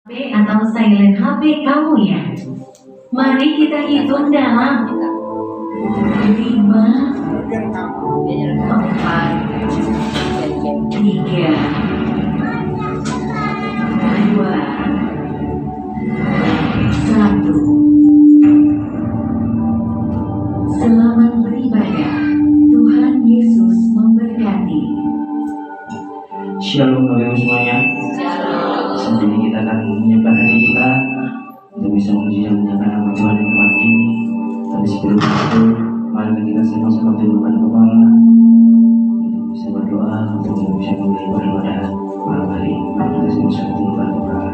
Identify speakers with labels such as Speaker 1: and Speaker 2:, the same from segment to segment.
Speaker 1: HP atau silent HP kamu ya? Mari kita hitung dalam 5, 4, 3, 2, 1. Selamat beribadah. Tuhan Yesus memberkati.
Speaker 2: Shalom Bapak Ibu semuanya. Saat ini kita akan menyiapkan hati kita untuk bisa memuji dan menyanyikan nama Tuhan di tempat ini. Tapi sebelum itu, mari kita sama-sama tundukkan kepala untuk bisa berdoa untuk bisa memulai ibadah malam hari. Mari kita sama-sama tundukkan kepala.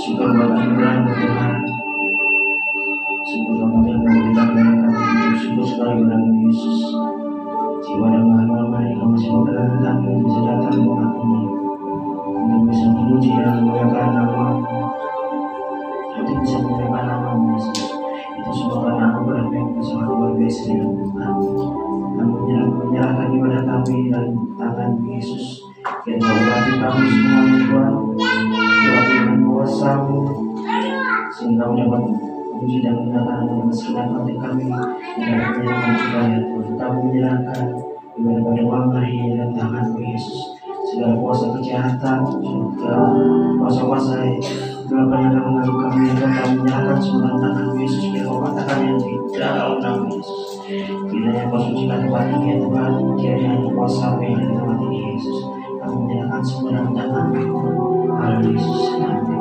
Speaker 2: Syukur buat anugerah Tuhan. Syukur rahmat yang memberikan kepada kami. Syukur sekali kepada Yesus. Jiwa dan malam hari kau masih berkenan kami untuk bisa datang ke tempat ini untuk bisa memuji dan memuliakan nama-Mu. Untuk bisa memuliakan nama-Mu Yesus. Itu semua karena Aku berapa yang sangat luar biasa di dalam Tuhan. Kami menyerahkan ibadah kami dan tangan Yesus. Dan Kau berarti kami semua Tuhan. Berarti dengan kuasa-Mu sehingga Kau dapat memuji dan memuliakan nama segenap hati kami. Dan menyerahkan ibadah Tuhan. Kami menyerahkan ibadah pada malam hari dan tangan Yesus. Segala kuasa kejahatan, segala kuasa-kuasa gelap yang akan mengganggu kami, dan kami menyerahkan semua tangan Yesus. Biar Kau katakan yang di dalam nama Yesus. Kiranya Kau sucikan tempat ini ya Tuhan. Kiranya kuasa-Mu yang di tempat ini Yesus. Kami menyerahkan semua dalam tangan-Mu. Haleluya Yesus. Amin.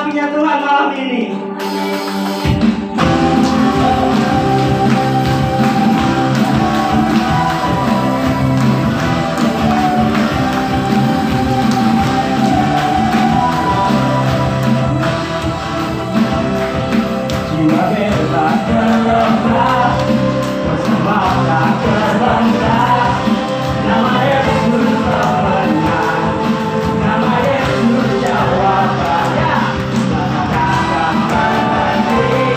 Speaker 2: kasihnya Tuhan malam ini. Jiwa bebas terlepas, persembahkan terbangkan. Nama Yesus termenang, nama Yesus jawabannya. Katakan berhenti.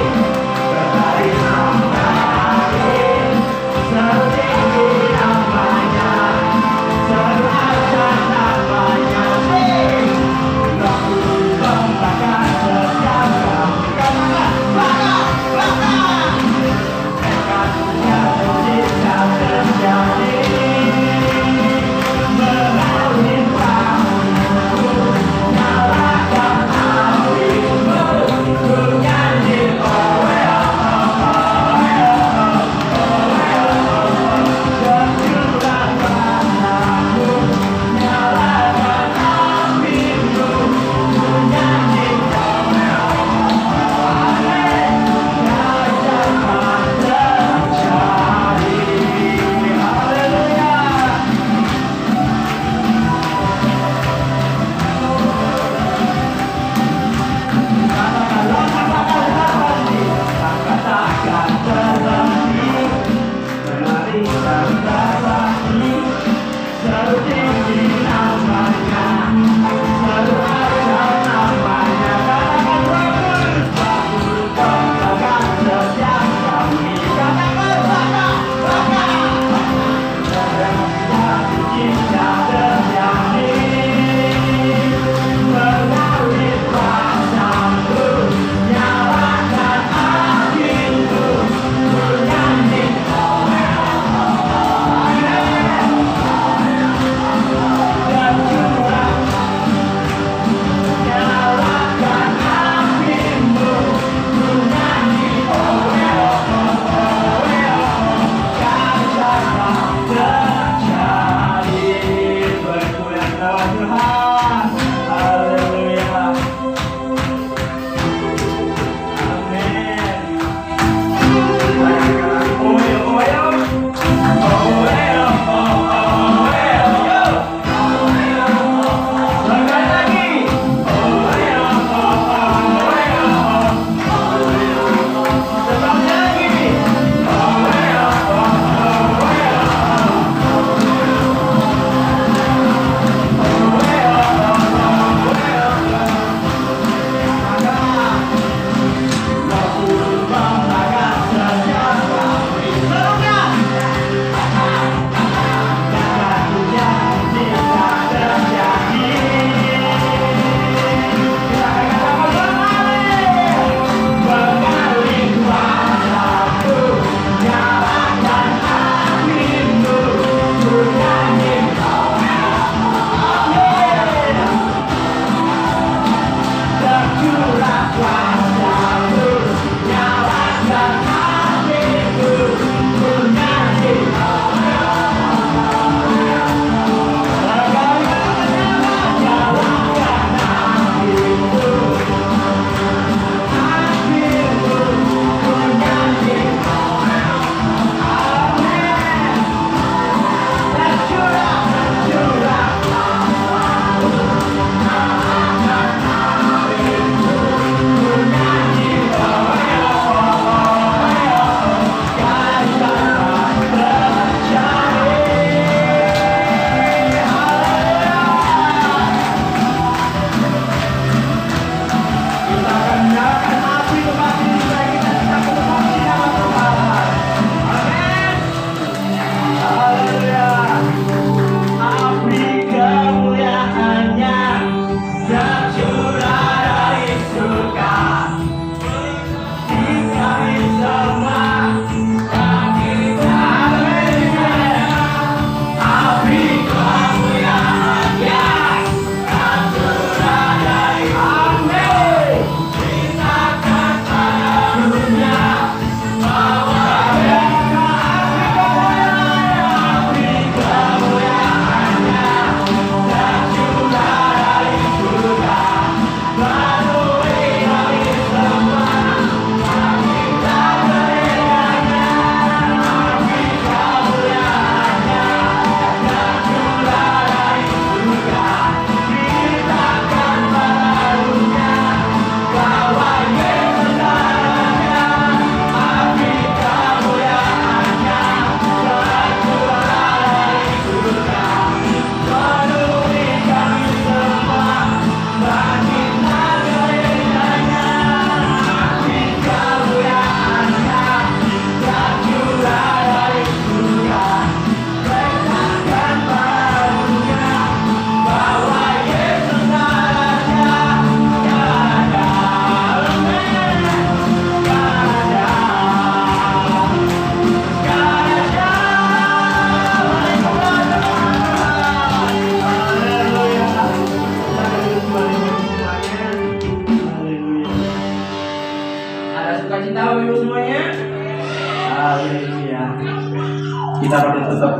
Speaker 2: kita perlu tetap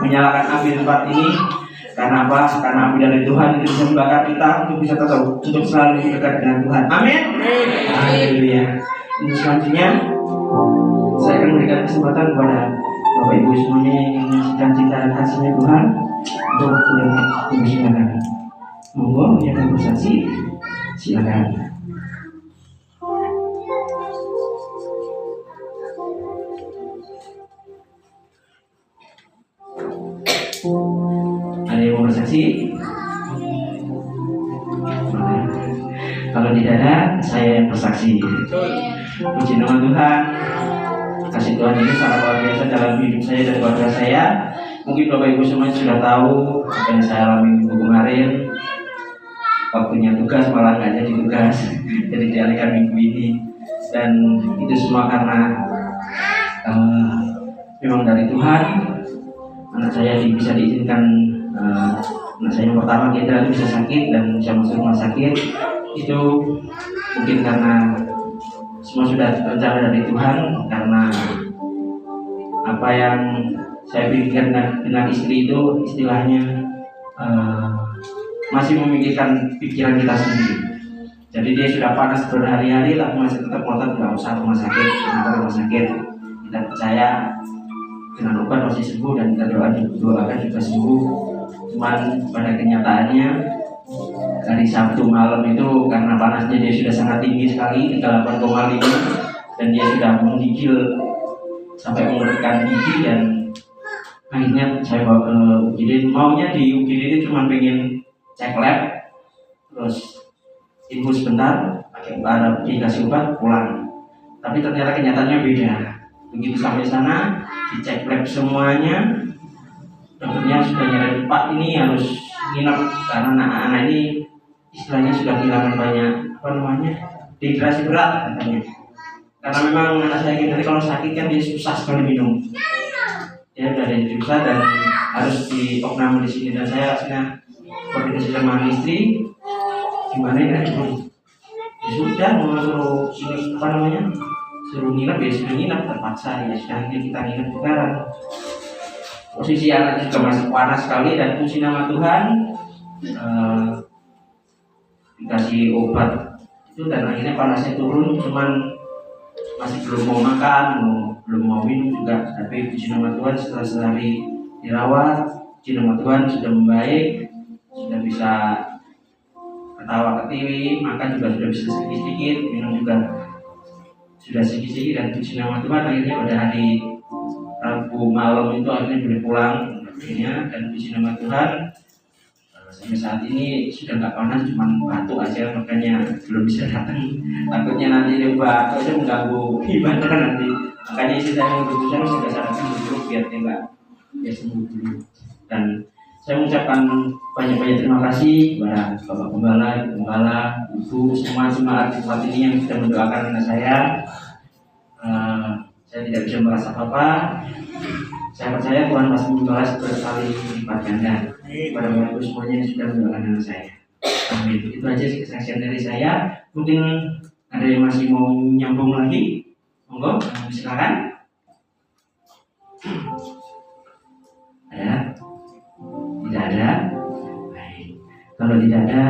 Speaker 2: menyalakan api di tempat ini. Karena apa? Karena api dari Tuhan itu bisa membakar kita untuk bisa tetap untuk selalu dekat dengan Tuhan. Amin. Haleluya. Ini selanjutnya saya akan memberikan kesempatan kepada Bapak Ibu semuanya yang sedang cinta dan kasihnya Tuhan untuk bersilakan. Monggo yang akan bersaksi, silakan. Ada yang mau bersaksi? Kalau tidak ada, saya yang bersaksi. Puji nama Tuhan. Kasih Tuhan ini sangat luar biasa dalam hidup saya dan keluarga saya. Mungkin Bapak Ibu semuanya sudah tahu apa yang saya alami minggu kemarin. Waktunya tugas malah nggak jadi tugas, jadi dialihkan minggu ini. Dan itu semua karena memang dari Tuhan. Anak saya bisa diizinkan, anak saya yang pertama kita bisa sakit dan bisa masuk rumah sakit. Itu mungkin karena semua sudah rencana dari Tuhan, karena apa yang saya pikirkan dengan istri itu istilahnya masih memikirkan pikiran kita sendiri. Jadi dia sudah panas berhari-hari tapi masih tetap ngotot nggak usah rumah sakit, rumah sakit. Kita percaya dengan obat masih sembuh dan kita doakan juga sembuh. Cuman pada kenyataannya dari Sabtu malam itu karena panasnya dia sudah sangat tinggi sekali 38,5 dan dia sudah menggigil sampai mengeluarkan gigi dan akhirnya saya bawa ke UGD. Maunya di UGD itu cuma pengen cek lab terus infus sebentar pakai obat dikasih obat pulang, tapi ternyata kenyataannya beda. Begitu sampai sana dicek lab semuanya, dokternya sudah nyaranin Pak ini harus nginep karena anak-anak ini istilahnya sudah kehilangan banyak dehidrasi berat katanya. Karena memang anak saya ini kalau sakit kan dia susah sekali minum, dia sudah susah dan harus di opname di sini. Dan saya akhirnya koordinasi sama istri gimana ya, ya sudah mau suruh ini suruh nginep ya sudah nginep, terpaksa ya sudah kita nginep sekarang. Posisi anak juga masih panas sekali dan puji nama Tuhan, dikasih obat itu dan akhirnya panasnya turun, cuman masih belum mau makan, belum mau minum juga. Tapi puji nama Tuhan setelah sehari dirawat, puji nama Tuhan sudah membaik, sudah bisa ketawa ketiwi, makan juga sudah bisa sedikit-sedikit, minum juga sudah sedikit-sedikit. Dan puji nama Tuhan akhirnya pada hari Rabu malam itu akhirnya boleh pulang akhirnya. Dan puji nama Tuhan sampai saat ini sudah nggak panas, cuma batuk aja, makanya belum bisa datang. Takutnya nanti dia batuk aja mengganggu ibadah nanti, makanya istri saya memutuskan sudah sarankan dulu biar dia nggak sembuh dulu. Dan saya mengucapkan banyak-banyak terima kasih kepada Bapak Gembala, Ibu, semua jemaat di tempat ini yang sudah mendoakan anak saya. Saya tidak bisa merasa apa-apa. Saya percaya Tuhan masih membalas berkali lipat ganda kepada Bapak Ibu semuanya yang sudah mendoakan anak saya. Amin. Itu aja sih kesaksian dari saya. Mungkin ada yang masih mau nyambung lagi, monggo silakan. Ada? Tidak ada? Baik. Kalau tidak ada,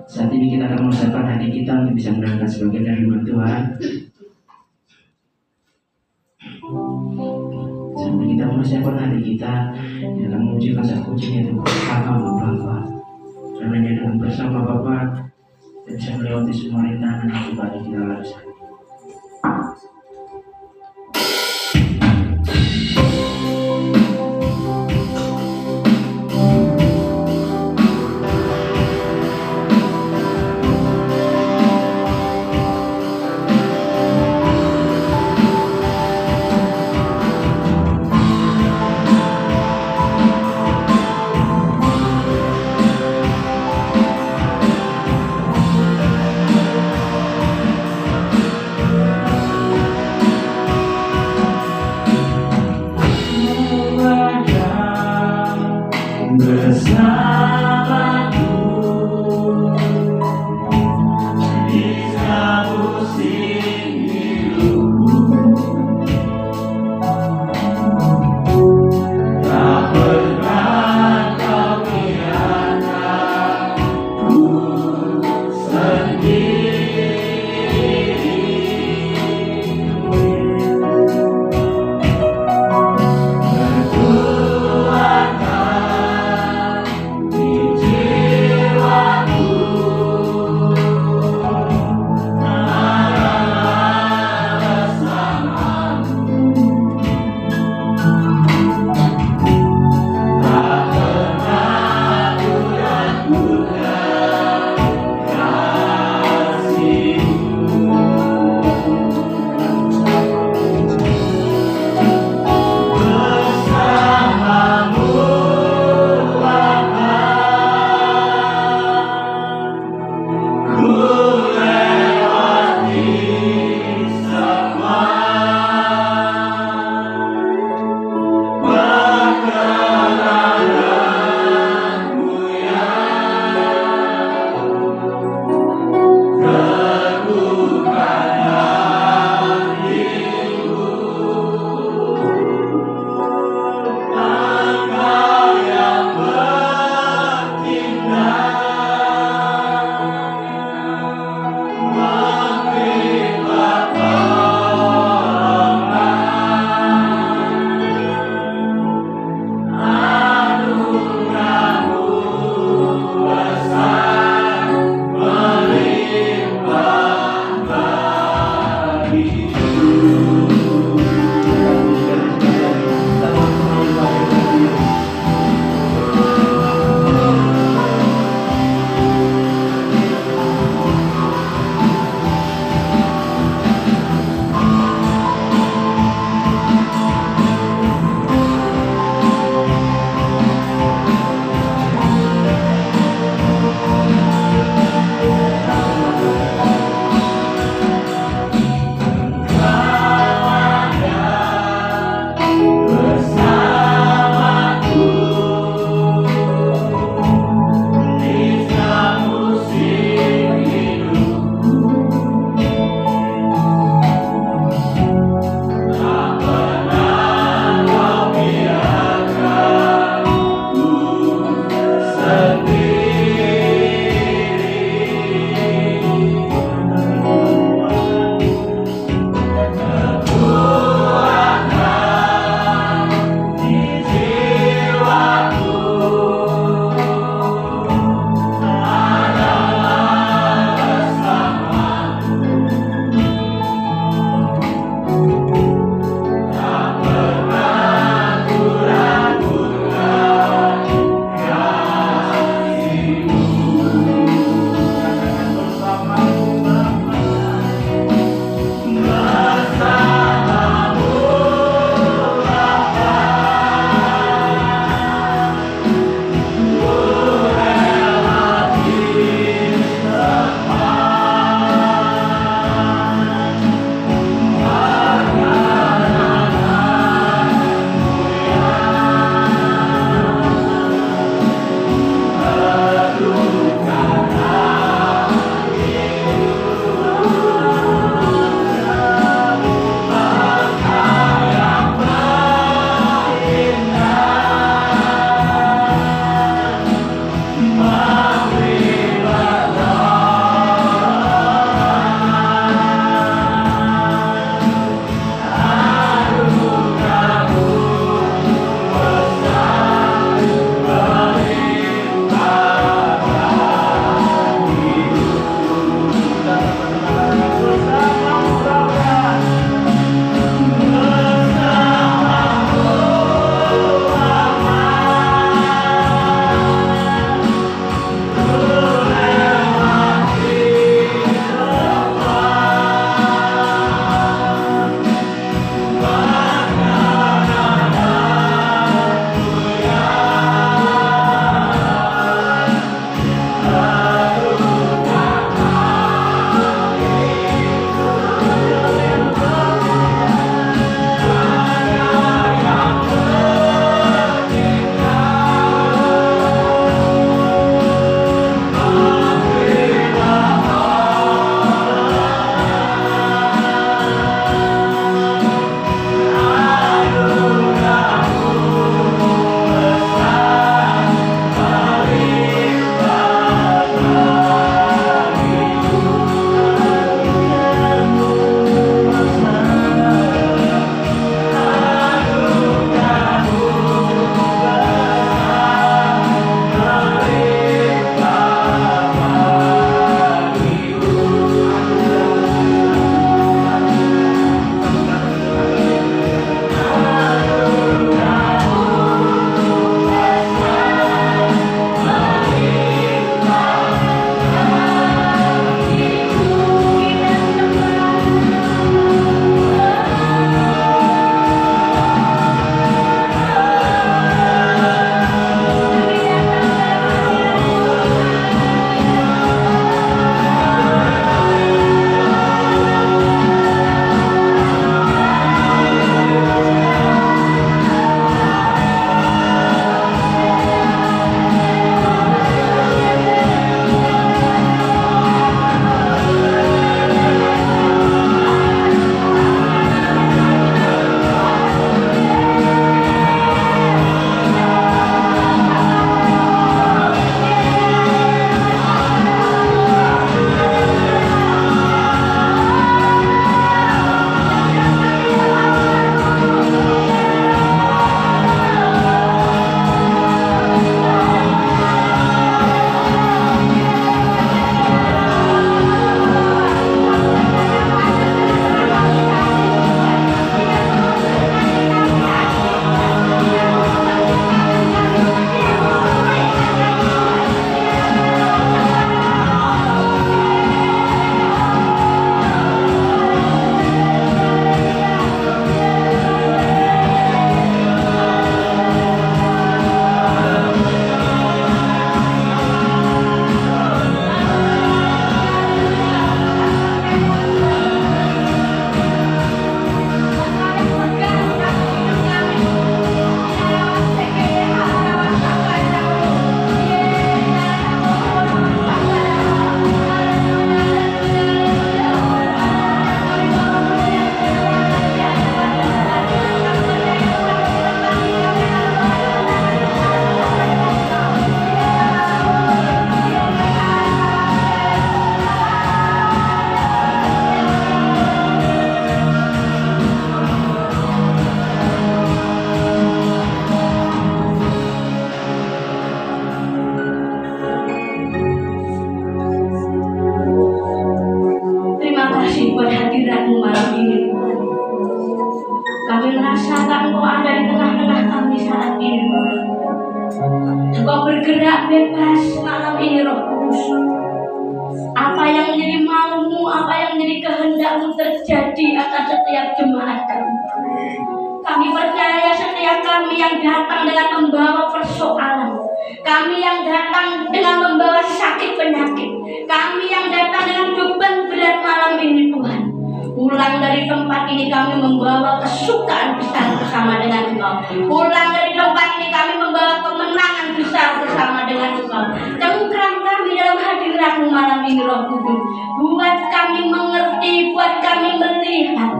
Speaker 2: saat ini kita akan mengucapkan hati kita untuk bisa mendengarkan sebagian dari firman Tuhan. Sampai kita mempersiapkan hati kita yang akan memuji kasih pujinya itu bersama Bapa. Karena dengan bersama Bapa kita bisa melewati semua rintangan yang kita lalui.
Speaker 3: bebas malam ini Roh Kudus. Apa yang menjadi maumu, apa yang menjadi kehendakmu terjadi atas setiap jemaat kami. Kami percaya setiap kami yang datang dengan membawa persoalan, kami yang datang dengan membawa sakit penyakit, kami yang datang dengan beban berat malam ini Tuhan, pulang dari tempat ini kami membawa kesukaan besar bersama dengan Engkau. Pulang dari tempat ini kami membawa kemenangan besar bersama dengan Engkau. Cengkram kami dalam hadirat-Mu malam ini Roh Kudus. Buat kami mengerti, buat kami melihat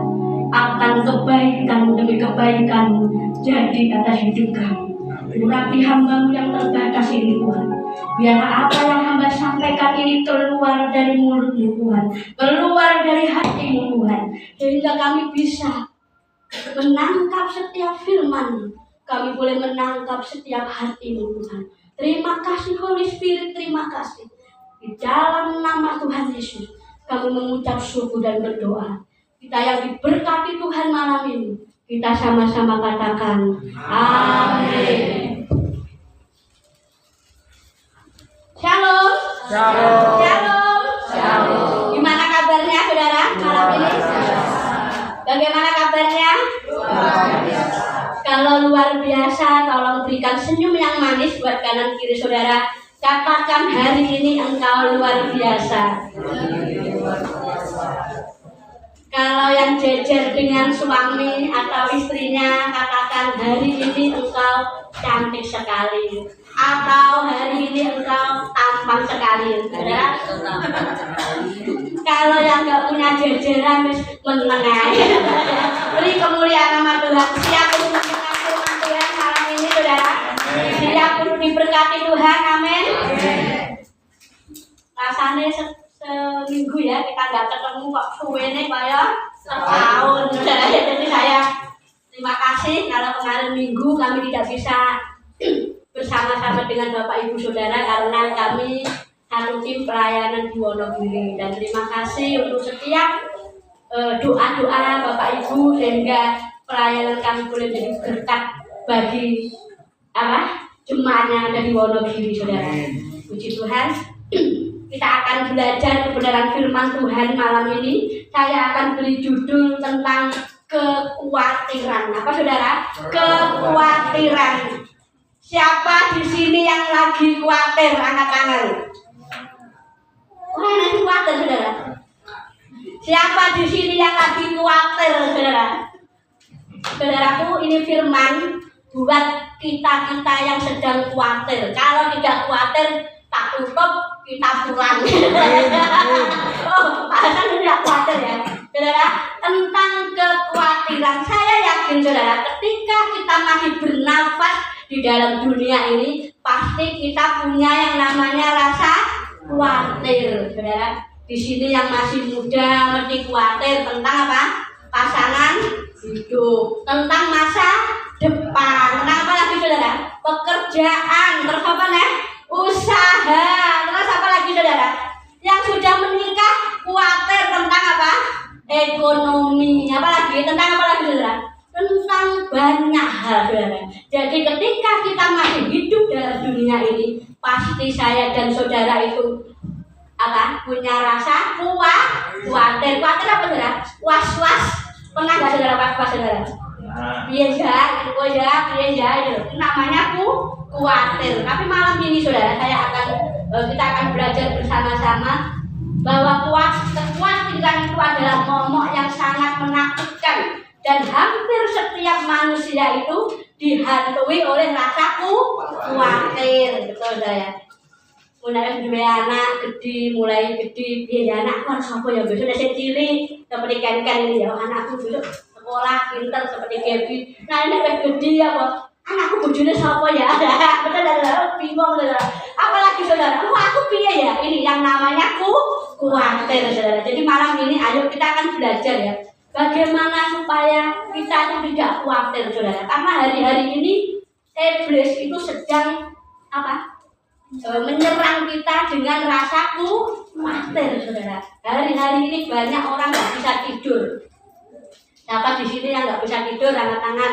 Speaker 3: akan kebaikan demi kebaikan jadi atas hidup kami. Urapi hamba-Mu yang terbatas ini Tuhan. Biarlah apa yang hamba sampaikan ini keluar dari mulut-Mu Tuhan, keluar dari hati-Mu Tuhan, sehingga kami bisa menangkap setiap firman-Mu. Kami boleh menangkap setiap hati-Mu Tuhan. Terima kasih Holy Spirit, terima kasih. Di dalam nama Tuhan Yesus kami mengucap syukur dan berdoa. Kita yang diberkati Tuhan malam ini, kita sama-sama katakan amin. Shalom.
Speaker 4: Shalom.
Speaker 3: Shalom.
Speaker 4: Shalom.
Speaker 3: Gimana kabarnya saudara malam ini? Bagaimana kabarnya? Kalau luar biasa, tolong berikan senyum yang manis buat kanan kiri saudara. Katakan hari ini engkau luar biasa. Kalau yang jejer dengan suami atau istrinya, katakan hari ini engkau cantik sekali. Atau hari ini engkau tampan sekali. Saudara? Kalau yang gak punya jejeran, meneng aja. Beri kemuliaan nama Tuhan. Siap untuk mendengar firman Tuhan malam ini, saudara. Siap untuk diberkati Tuhan, amin. Rasanya seminggu ya kita nggak ketemu kok suwene kayak setahun. Jadi saya terima kasih kalau kemarin minggu kami tidak bisa bersama-sama dengan Bapak Ibu Saudara karena kami satu tim pelayanan di Wonogiri. Dan terima kasih untuk setiap doa-doa Bapak Ibu sehingga pelayanan kami boleh menjadi berkat bagi jemaat yang ada di Wonogiri, saudara. Puji Tuhan. Kita akan belajar kebenaran firman Tuhan malam ini. Saya akan beri judul tentang kekhawatiran. Apa saudara? Kekhawatiran. Siapa di sini yang lagi khawatir? Angkat tangan. Wah, nanti khawatir saudara. Siapa di sini yang lagi khawatir saudara? Saudaraku, ini firman buat kita-kita yang sedang khawatir. Kalau tidak khawatir, tak tutup, kita pulang. Oh, Pak Hasan tidak khawatir ya, saudara. Tentang kekhawatiran, saya yakin saudara, ketika kita masih bernafas di dalam dunia ini, pasti kita punya yang namanya rasa khawatir, saudara. Di sini yang masih muda mesti khawatir tentang apa? Pasangan hidup, tentang masa depan, tentang apa lagi saudara? Pekerjaan, terus apa nih? Usaha, terus apa lagi saudara? Yang sudah menikah khawatir tentang apa? Ekonomi, apa lagi? Tentang apa lagi saudara? Tentang banyak hal saudara. Jadi ketika kita masih hidup dalam dunia ini, pasti saya dan saudara itu punya rasa khawatir. Khawatir apa saudara? Was-was. Pernah nggak saudara was-was saudara? Biasa, itu namanya khawatir. Tapi malam ini saudara, kita akan belajar bersama-sama bahwa kekhawatiran itu adalah momok yang sangat menakutkan dan hampir setiap manusia itu dihantui oleh rasa khawatir. Betul saya. Mulai dua anak mulai gede, biaya anak harus apa ya? Besok saya cilik seperti kan ini ya, anakku besok sekolah pintar seperti Gaby. Nah ini udah gede ya kok. Anakku bojone sapa ya? Betul saudara, bingung saudara. Apalagi saudara, aku piye ya? Ini yang namanya khawatir saudara. Jadi malam ini ayo kita akan belajar ya, bagaimana supaya kita itu tidak khawatir saudara. Karena hari-hari ini iblis itu sedang menyerang kita dengan rasa khawatir saudara. Hari-hari ini banyak orang nggak bisa tidur. Siapa di sini yang nggak bisa tidur, angkat tangan.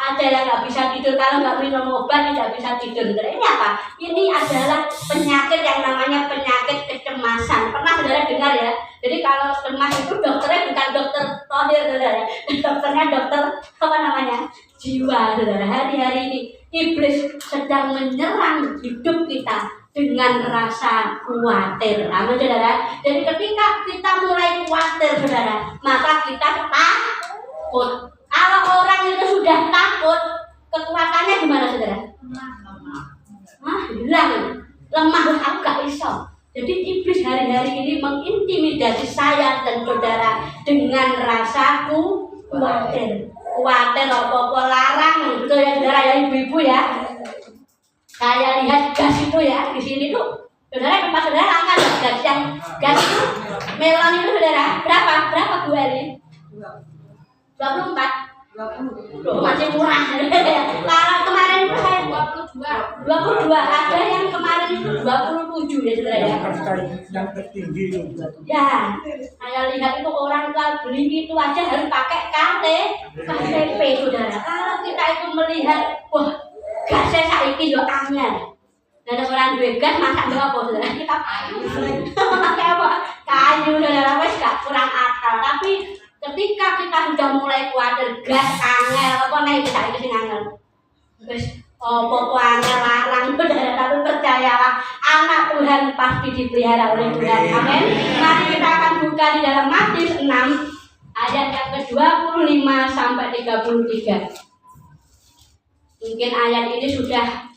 Speaker 3: Ada yang nggak bisa tidur, kalau nggak minum obat tidak bisa tidur. Saudara, ini apa? Ini adalah penyakit yang namanya penyakit kecemasan. Pernah saudara dengar ya? Jadi kalau cemas itu dokternya bukan dokter tohir, saudara. Dokternya dokter apa namanya? Jiwa, saudara. Hari-hari ini iblis sedang menyerang hidup kita dengan rasa khawatir. Amin, saudara. Jadi ketika kita mulai khawatir, saudara, maka kita takut. Kalau orang itu sudah takut, kekuatannya gimana, saudara? Hilang, lemah, aku gak iso. Jadi iblis hari-hari ini mengintimidasi saya dan saudara dengan rasa khawatir. Khawatir apa-apa larang, gitu ya saudara ya, ibu-ibu ya. Saya lihat gas itu ya di sini tuh, saudara tempat saudara langka loh, gas itu melon itu saudara berapa Bu Eli? 24. Loh, masih murah. Kalau kemarin itu saya 22. Ada yang kemarin itu 27 ya saudara ya.
Speaker 4: Yang tertinggi itu.
Speaker 3: Ya, saya lihat itu orang kalau beli itu aja harus pakai KTP saudara. Kalau kita itu melihat, wah gasnya saiki yo angel. Dan orang duwe gas masak apa saudara? Kita pakai apa? Kayu saudara, wes gak kurang akal. Tapi ketika kita sudah mulai khawatir gas angel, apa nih kita itu sing angel? Wes apa angel larang saudara, tapi percayalah anak Tuhan pasti dipelihara oleh Tuhan. Amin. Mari kita akan buka di dalam Matius 6 ayat yang ke-25 sampai 33. Mungkin ayat ini sudah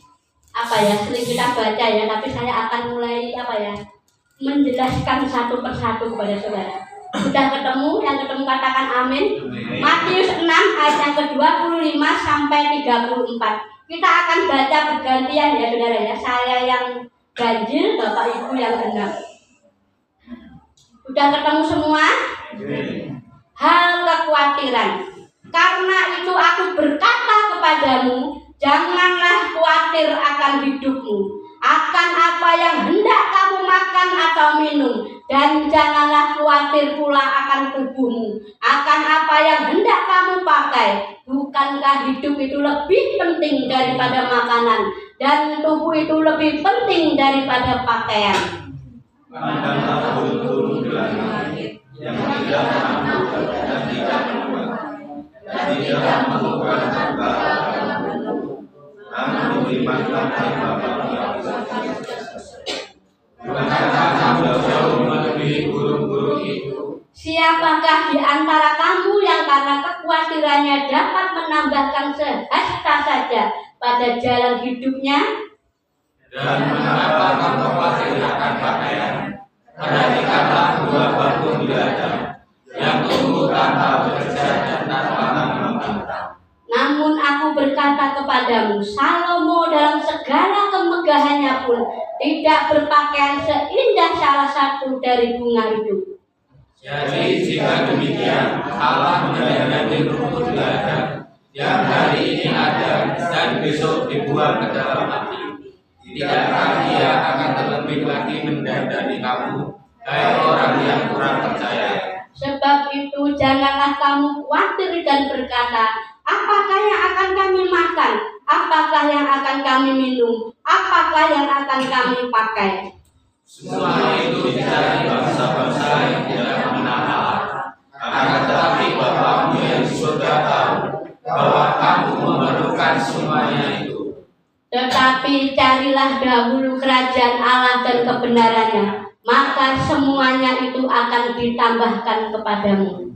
Speaker 3: sering kita baca ya, tapi saya akan mulai menjelaskan satu persatu kepada saudara. Sudah ketemu? Yang ketemu katakan amin. Matius 6 ayat yang ke-25 sampai 34. Kita akan baca bergantian ya saudara ya. Saya yang ganjil, Bapak Ibu yang genap. Sudah ketemu semua? Hal kekhawatiran. Karena itu aku berkata kepadamu, janganlah khawatir akan hidupmu, akan apa yang hendak kamu makan atau minum, dan janganlah khawatir pula akan tubuhmu, akan apa yang hendak kamu pakai. Bukankah hidup itu lebih penting daripada makanan, dan tubuh itu lebih penting daripada pakaian?
Speaker 2: Pandanglah burung-burung di langit yang tidak menabur dan tidak menuai dan tidak mengumpulkan harta dalam gubuk, namun diberikanlah oleh Bapa yang di surga. Bukankah kamu jauh melebihi burung-burung itu?
Speaker 3: Siapakah di antara kamu yang karena kekhawatirannya dapat menambahkan sehasta saja pada jalan hidupnya?
Speaker 2: Dan mengapa kamu khawatir akan pakaian? Perhatikanlah buah bakung di ladang yang tumbuh tanpa bekerja dan tanpa membentang.
Speaker 3: Namun aku berkata kepadamu, Salomo dalam segala kemegahannya pun tidak berpakaian seindah salah satu dari bunga itu.
Speaker 2: Jadi jika demikian, Allah menjadi rumput di ladang yang hari ini ada dan besok dibuang ke dalam api. Tidakkah Dia akan terlebih lagi mendandani kamu, hai orang yang kurang percaya?
Speaker 3: Sebab itu janganlah kamu khawatir dan berkata, apakah yang akan kami makan? Apakah yang akan kami minum? Apakah yang akan kami pakai?
Speaker 2: Semua itu dicari bangsa-bangsa yang tidak mengenal Allah. Akan tetapi Bapamu yang di surga tahu bahwa kamu memerlukan semuanya itu.
Speaker 3: Tetapi carilah dahulu kerajaan Allah dan kebenarannya, maka semuanya itu akan ditambahkan kepadamu.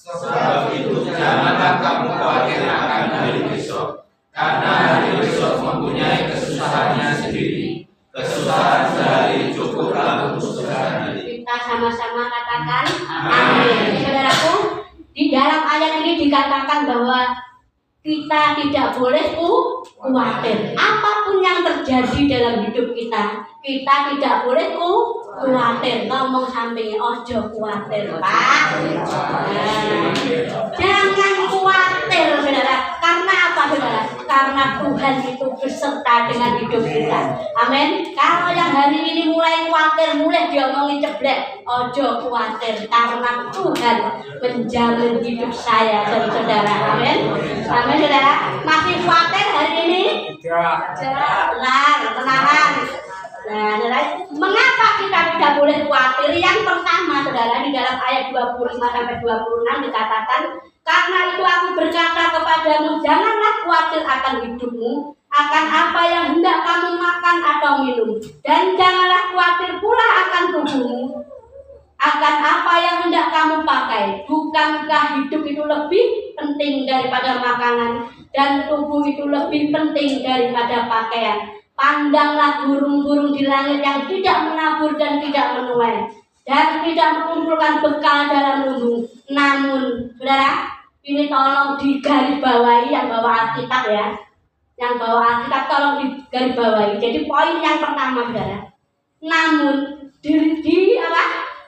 Speaker 2: Sebab itu janganlah kamu khawatir akan hari besok, karena hari besok mempunyai kesusahannya sendiri. Kesusahan sehari cukuplah untuk sehari.
Speaker 3: Kita sama-sama katakan amin. Saudaraku, di dalam ayat ini dikatakan bahwa kita tidak boleh khawatir. Apapun yang terjadi dalam hidup kita, kita tidak boleh khawatir. Ngomong sampingnya, ojo khawatir, Pak. Jangan khawatir, saudara. Karena apa, saudara? Karena Tuhan itu beserta dengan hidup kita. Amin. Kalau yang hari ini mulai khawatir, mulai diomongin ceblek, ojo khawatir. Karena Tuhan menjamin hidup saya dan saudara. Amin. Amin, saudara. Benar, kenalan. Nah, mengapa kita tidak boleh khawatir? Yang pertama, saudara, di dalam ayat 25-26 dikatakan, karena itu aku berkata kepadamu, janganlah khawatir akan hidupmu, akan apa yang hendak kamu makan atau minum, dan janganlah khawatir pula akan tubuhmu, akan apa yang hendak kamu pakai. Bukankah hidup itu lebih penting daripada makanan, dan tubuh itu lebih penting daripada pakaian? Pandanglah burung-burung di langit yang tidak menabur dan tidak menuai, dan tidak mengumpulkan bekal dalam lumbung. Namun, saudara, ini tolong digarisbawahi yang bawa Alkitab ya. Yang bawa Alkitab tolong digarisbawahi. Jadi poin yang pertama, saudara. Namun,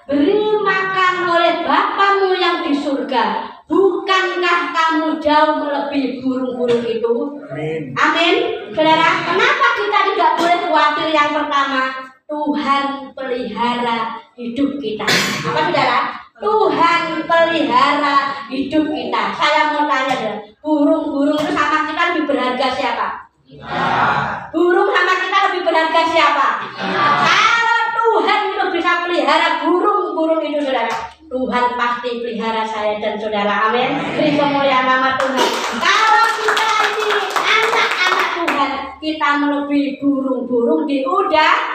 Speaker 3: beri makan oleh Bapamu yang di surga. Bukankah kamu jauh melebihi burung-burung itu?
Speaker 4: Amin.
Speaker 3: Amin. Saudara, kenapa kita tidak boleh khawatir? Yang pertama, Tuhan pelihara hidup kita. Apa saudara? Tuhan pelihara hidup kita. Saya mau tanya, saudara, burung-burung itu sama kita lebih berharga siapa? Burung sama kita lebih berharga siapa? Kalau Tuhan itu bisa pelihara burung-burung itu, saudara, Tuhan pasti pelihara saya dan saudara. Amin. Beri kemuliaan nama Tuhan. Kalau kita ini anak-anak Tuhan, kita melebihi burung-burung di udara.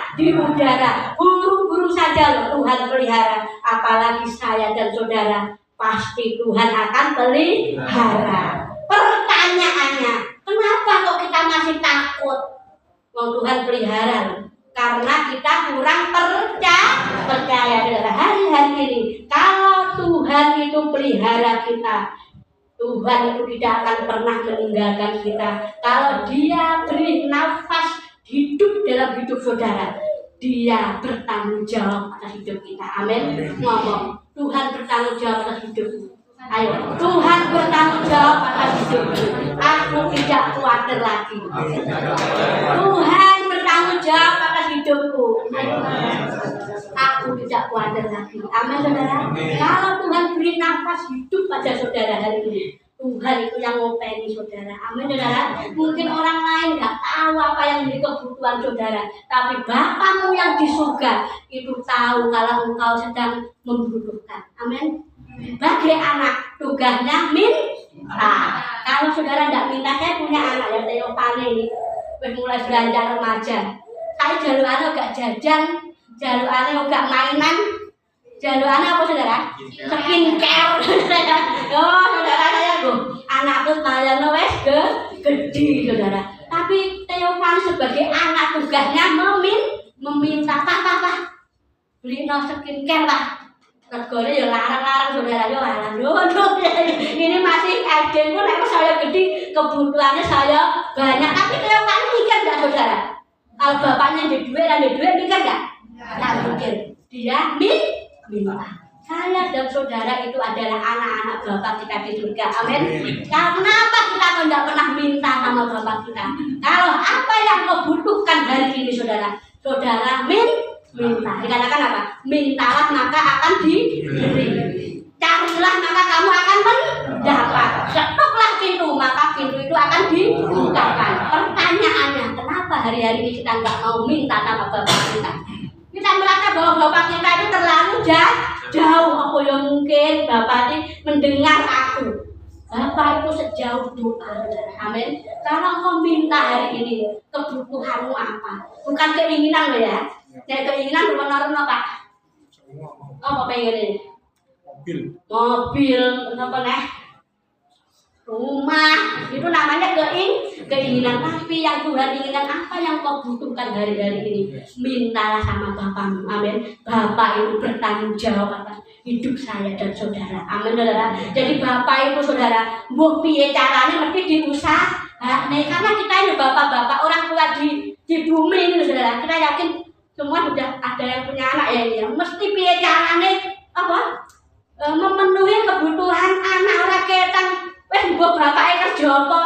Speaker 3: Burung-burung saja loh Tuhan pelihara, apalagi saya dan saudara. Pasti Tuhan akan pelihara. Pertanyaannya, kenapa kok kita masih takut? Tuhan pelihara. Karena kita kurang percaya. Hari-hari ini kalau Tuhan itu pelihara kita, Tuhan itu tidak akan pernah meninggalkan kita. Kalau Dia beri nafas hidup dalam hidup saudara, Dia bertanggung jawab atas hidup kita. Amin. Ngomong, Tuhan bertanggung jawab atas hidupmu. Ayo, Tuhan bertanggung jawab atas hidupmu. Aku tidak khawatir lagi. Tuhan bertanggung jawab atas hidupku. Aku tidak khawatir lagi. Amin, saudara. Kalau Tuhan beri nafas hidup pada saudara hari ini, Tuhan itu yang ngopeni saudara. Amin, saudara. Mungkin orang lain nggak tahu apa yang menjadi kebutuhan saudara, tapi Bapamu yang di surga itu tahu kalau engkau sedang membutuhkan. Amin. Bagi anak tugasnya minta. Kalau saudara tidak minta, saya punya anak yang Teopane ini, mulai belanja remaja. Saya jaluannya gak jajan, jaluannya gak mainan, jaluannya apa saudara? Skincare. Oh saudara, saya anakku bayarnya wes gede saudara. Tapi Teopane sebagai anak tugasnya meminta Pak, beli skincare Pak. Regane ya larang-larang saudara, yo larang. Ini masih SD pun emang saya gede, kebutuhannya saya banyak. Tapi kalau kamu mikir enggak saudara? Kalau bapaknya di duit dan di duit mikir enggak? Enggak mikir. Dia minta. Saya dan saudara itu adalah anak-anak Bapak kita di surga. Amin. Kenapa kita tidak pernah minta sama Bapak kita? Kalau apa yang kau butuhkan hari ini saudara, saudara minta. Dikatakan apa? Mintalah maka akan diberi. Carilah maka kamu akan mendapat. Ketuklah pintu maka pintu itu akan dibukakan. Pertanyaannya, kenapa hari-hari ini kita nggak mau minta sama Bapak kita? Kita merasa bahwa Bapak kita itu terlalu jauh. Apa yang mungkin Bapak ini mendengar aku? Bapak itu sejauh doa. Amin. Kalau kau minta hari ini, kebutuhanmu apa? Bukan keinginan lo ya. Jadi keinginan benar-benar Pak. Apa pengen ini? Mobil, apa nih? Rumah, itu namanya keinginan. Tapi yang Tuhan inginkan, apa yang kau butuhkan hari-hari ini, mintalah sama Bapamu. Amin. Bapak itu bertanggung jawab atas hidup saya dan saudara. Amin, saudara. Jadi Bapak itu saudara, mbok piye caranya mesti diusahakan. Karena kita ini bapak-bapak orang tua di bumi ini saudara. Kita yakin semua sudah ada yang punya anak ya ini. Mesti piye caranya memenuhi kebutuhan anak orang ketang. Mbok bapake kerja apa?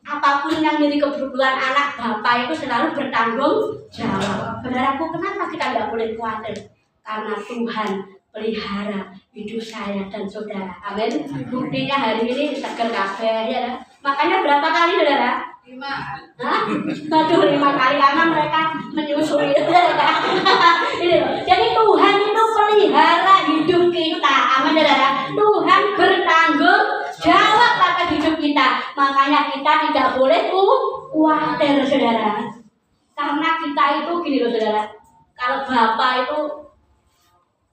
Speaker 3: Apapun yang menjadi kebutuhan anak, Bapak itu selalu bertanggung jawab. Saudaraku, kenapa kita tidak boleh khawatir? Karena Tuhan pelihara hidup saya dan saudara. Amin. Buktinya hari ini seger kabeh ya. Makanya berapa kali saudara? 5 Hah? Aduh, 5 kali karena mereka menyusui. Ini loh. Jadi Tuhan itu pelihara hidup kita. Amin, saudara. Tuhan bertanggung jawab atas hidup kita. Makanya kita tidak boleh khawatir, saudara. Karena kita itu gini loh, saudara. Kalau bapak itu,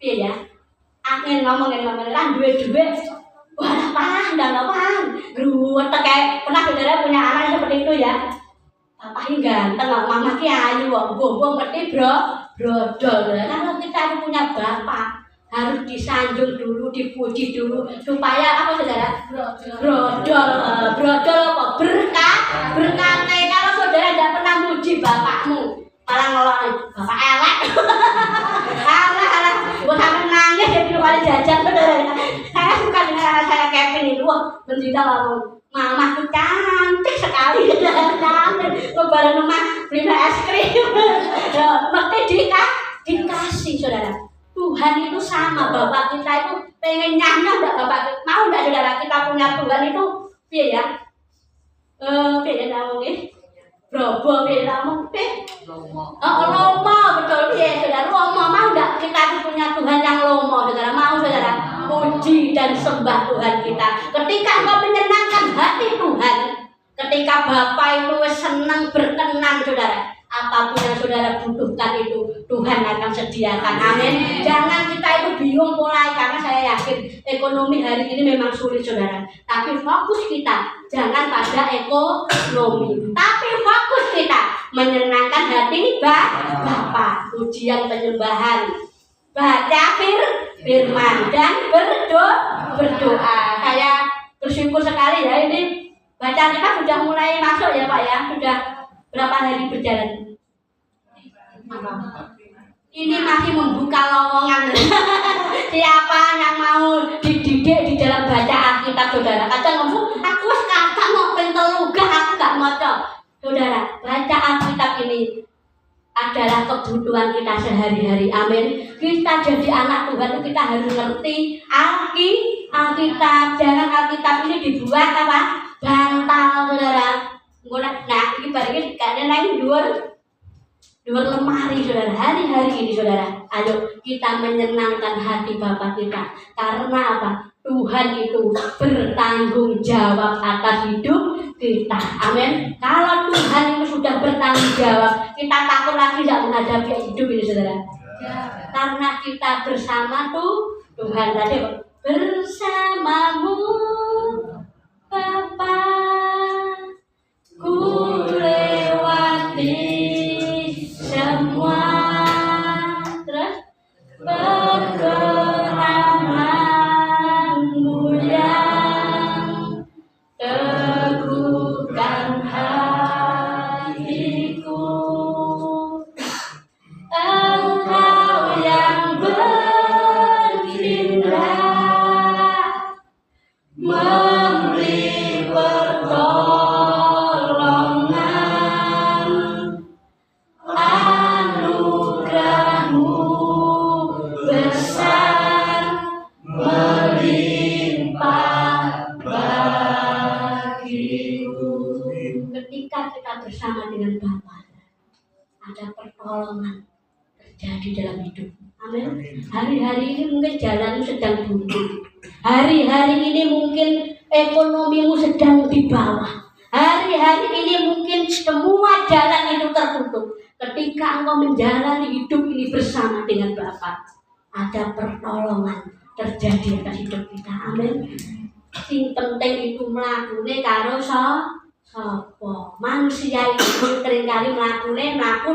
Speaker 3: ya, angin ngomongin kan duit-duit. Wah, apa? Gruwet kayak pernah saudara punya anak yang seperti itu ya. Bapaknya ganteng, mama ki ayu kok, bobo mesti brodol. Kalau kita punya bapak harus disanjung dulu, dipuji dulu supaya apa saudara? Brodol apa? Berkah. Kalau saudara tidak pernah muji bapakmu, malah ngelok bapak elek. Alah, buat sampai nangis ya dulu kali jajan saudara. Saya suka dengan anak saya Kevin itu, wah mencinta banget. Mama tuh cantik sekali, cantik. Lebaran rumah beli es krim, mesti dikasih saudara. Tuhan itu sama, bapak kita itu pengen nyanyi enggak bapak? Mau enggak saudara kita punya Tuhan itu? Piye ya? Piye namanya? Brobo piye namanya? Lomo betul piye saudara? Lomo mau enggak kita punya Tuhan yang lomo saudara? Mau saudara? Puji dan sembah Tuhan kita. Ketika engkau menyenangkan hati Tuhan, ketika Bapa itu senang berkenan saudara, apapun yang saudara butuhkan itu Tuhan akan sediakan. Amin. Jangan kita itu bingung mulai, karena saya yakin ekonomi hari ini memang sulit saudara. Tapi fokus kita jangan pada ekonomi, tapi fokus kita menyenangkan hati Bapa. Pujian penyembahan, baca firman dan berdoa. Saya bersyukur sekali ya, ini bacaan kita sudah mulai masuk ya Pak ya. Sudah berapa hari berjalan? Ini masih membuka lowongan. Siapa yang mau dididik di dalam baca Alkitab saudara? Kadang ngomong, aku sekarang mau pentelugah, aku gak mau. Saudara, baca Alkitab ini adalah kebutuhan kita sehari-hari. Amin. Kita jadi anak Tuhan itu kita harus ngerti Alkitab. Jangan Alkitab ini dibuat apa? Bantal saudara. Nah, ini barangnya kayaknya naik dua lemari saudara. Hari-hari ini saudara, ayo kita menyenangkan hati Bapa kita. Karena apa? Tuhan itu bertanggung jawab atas hidup kita. Amin. Kalau Tuhan itu sudah bertanggung jawab, kita takut lagi tidak menghadapi hidup ini saudara. Karena kita bersama Tuhan tadi bersamamu Bapa, ku lewati semua, terus pergerakanmu yang teguhkan hatiku. Engkau yang berkiprah memberi pertolongan, anugerahmu besar melimpah bagiku. Ketika kita bersama dengan Bapa, ada pertolongan terjadi dalam hidup. Amin. Hari-hari ini mungkin jalanmu sedang buntu. Hari-hari ini mungkin ekonomimu sedang di bawah. Hari-hari ini mungkin semua jalan itu tertutup. Ketika engkau menjalani hidup ini bersama dengan Bapa, ada pertolongan terjadi atas hidup kita. Amin. Sing penting itu mlakune karo sapa? Manusia itu seringkali mlaku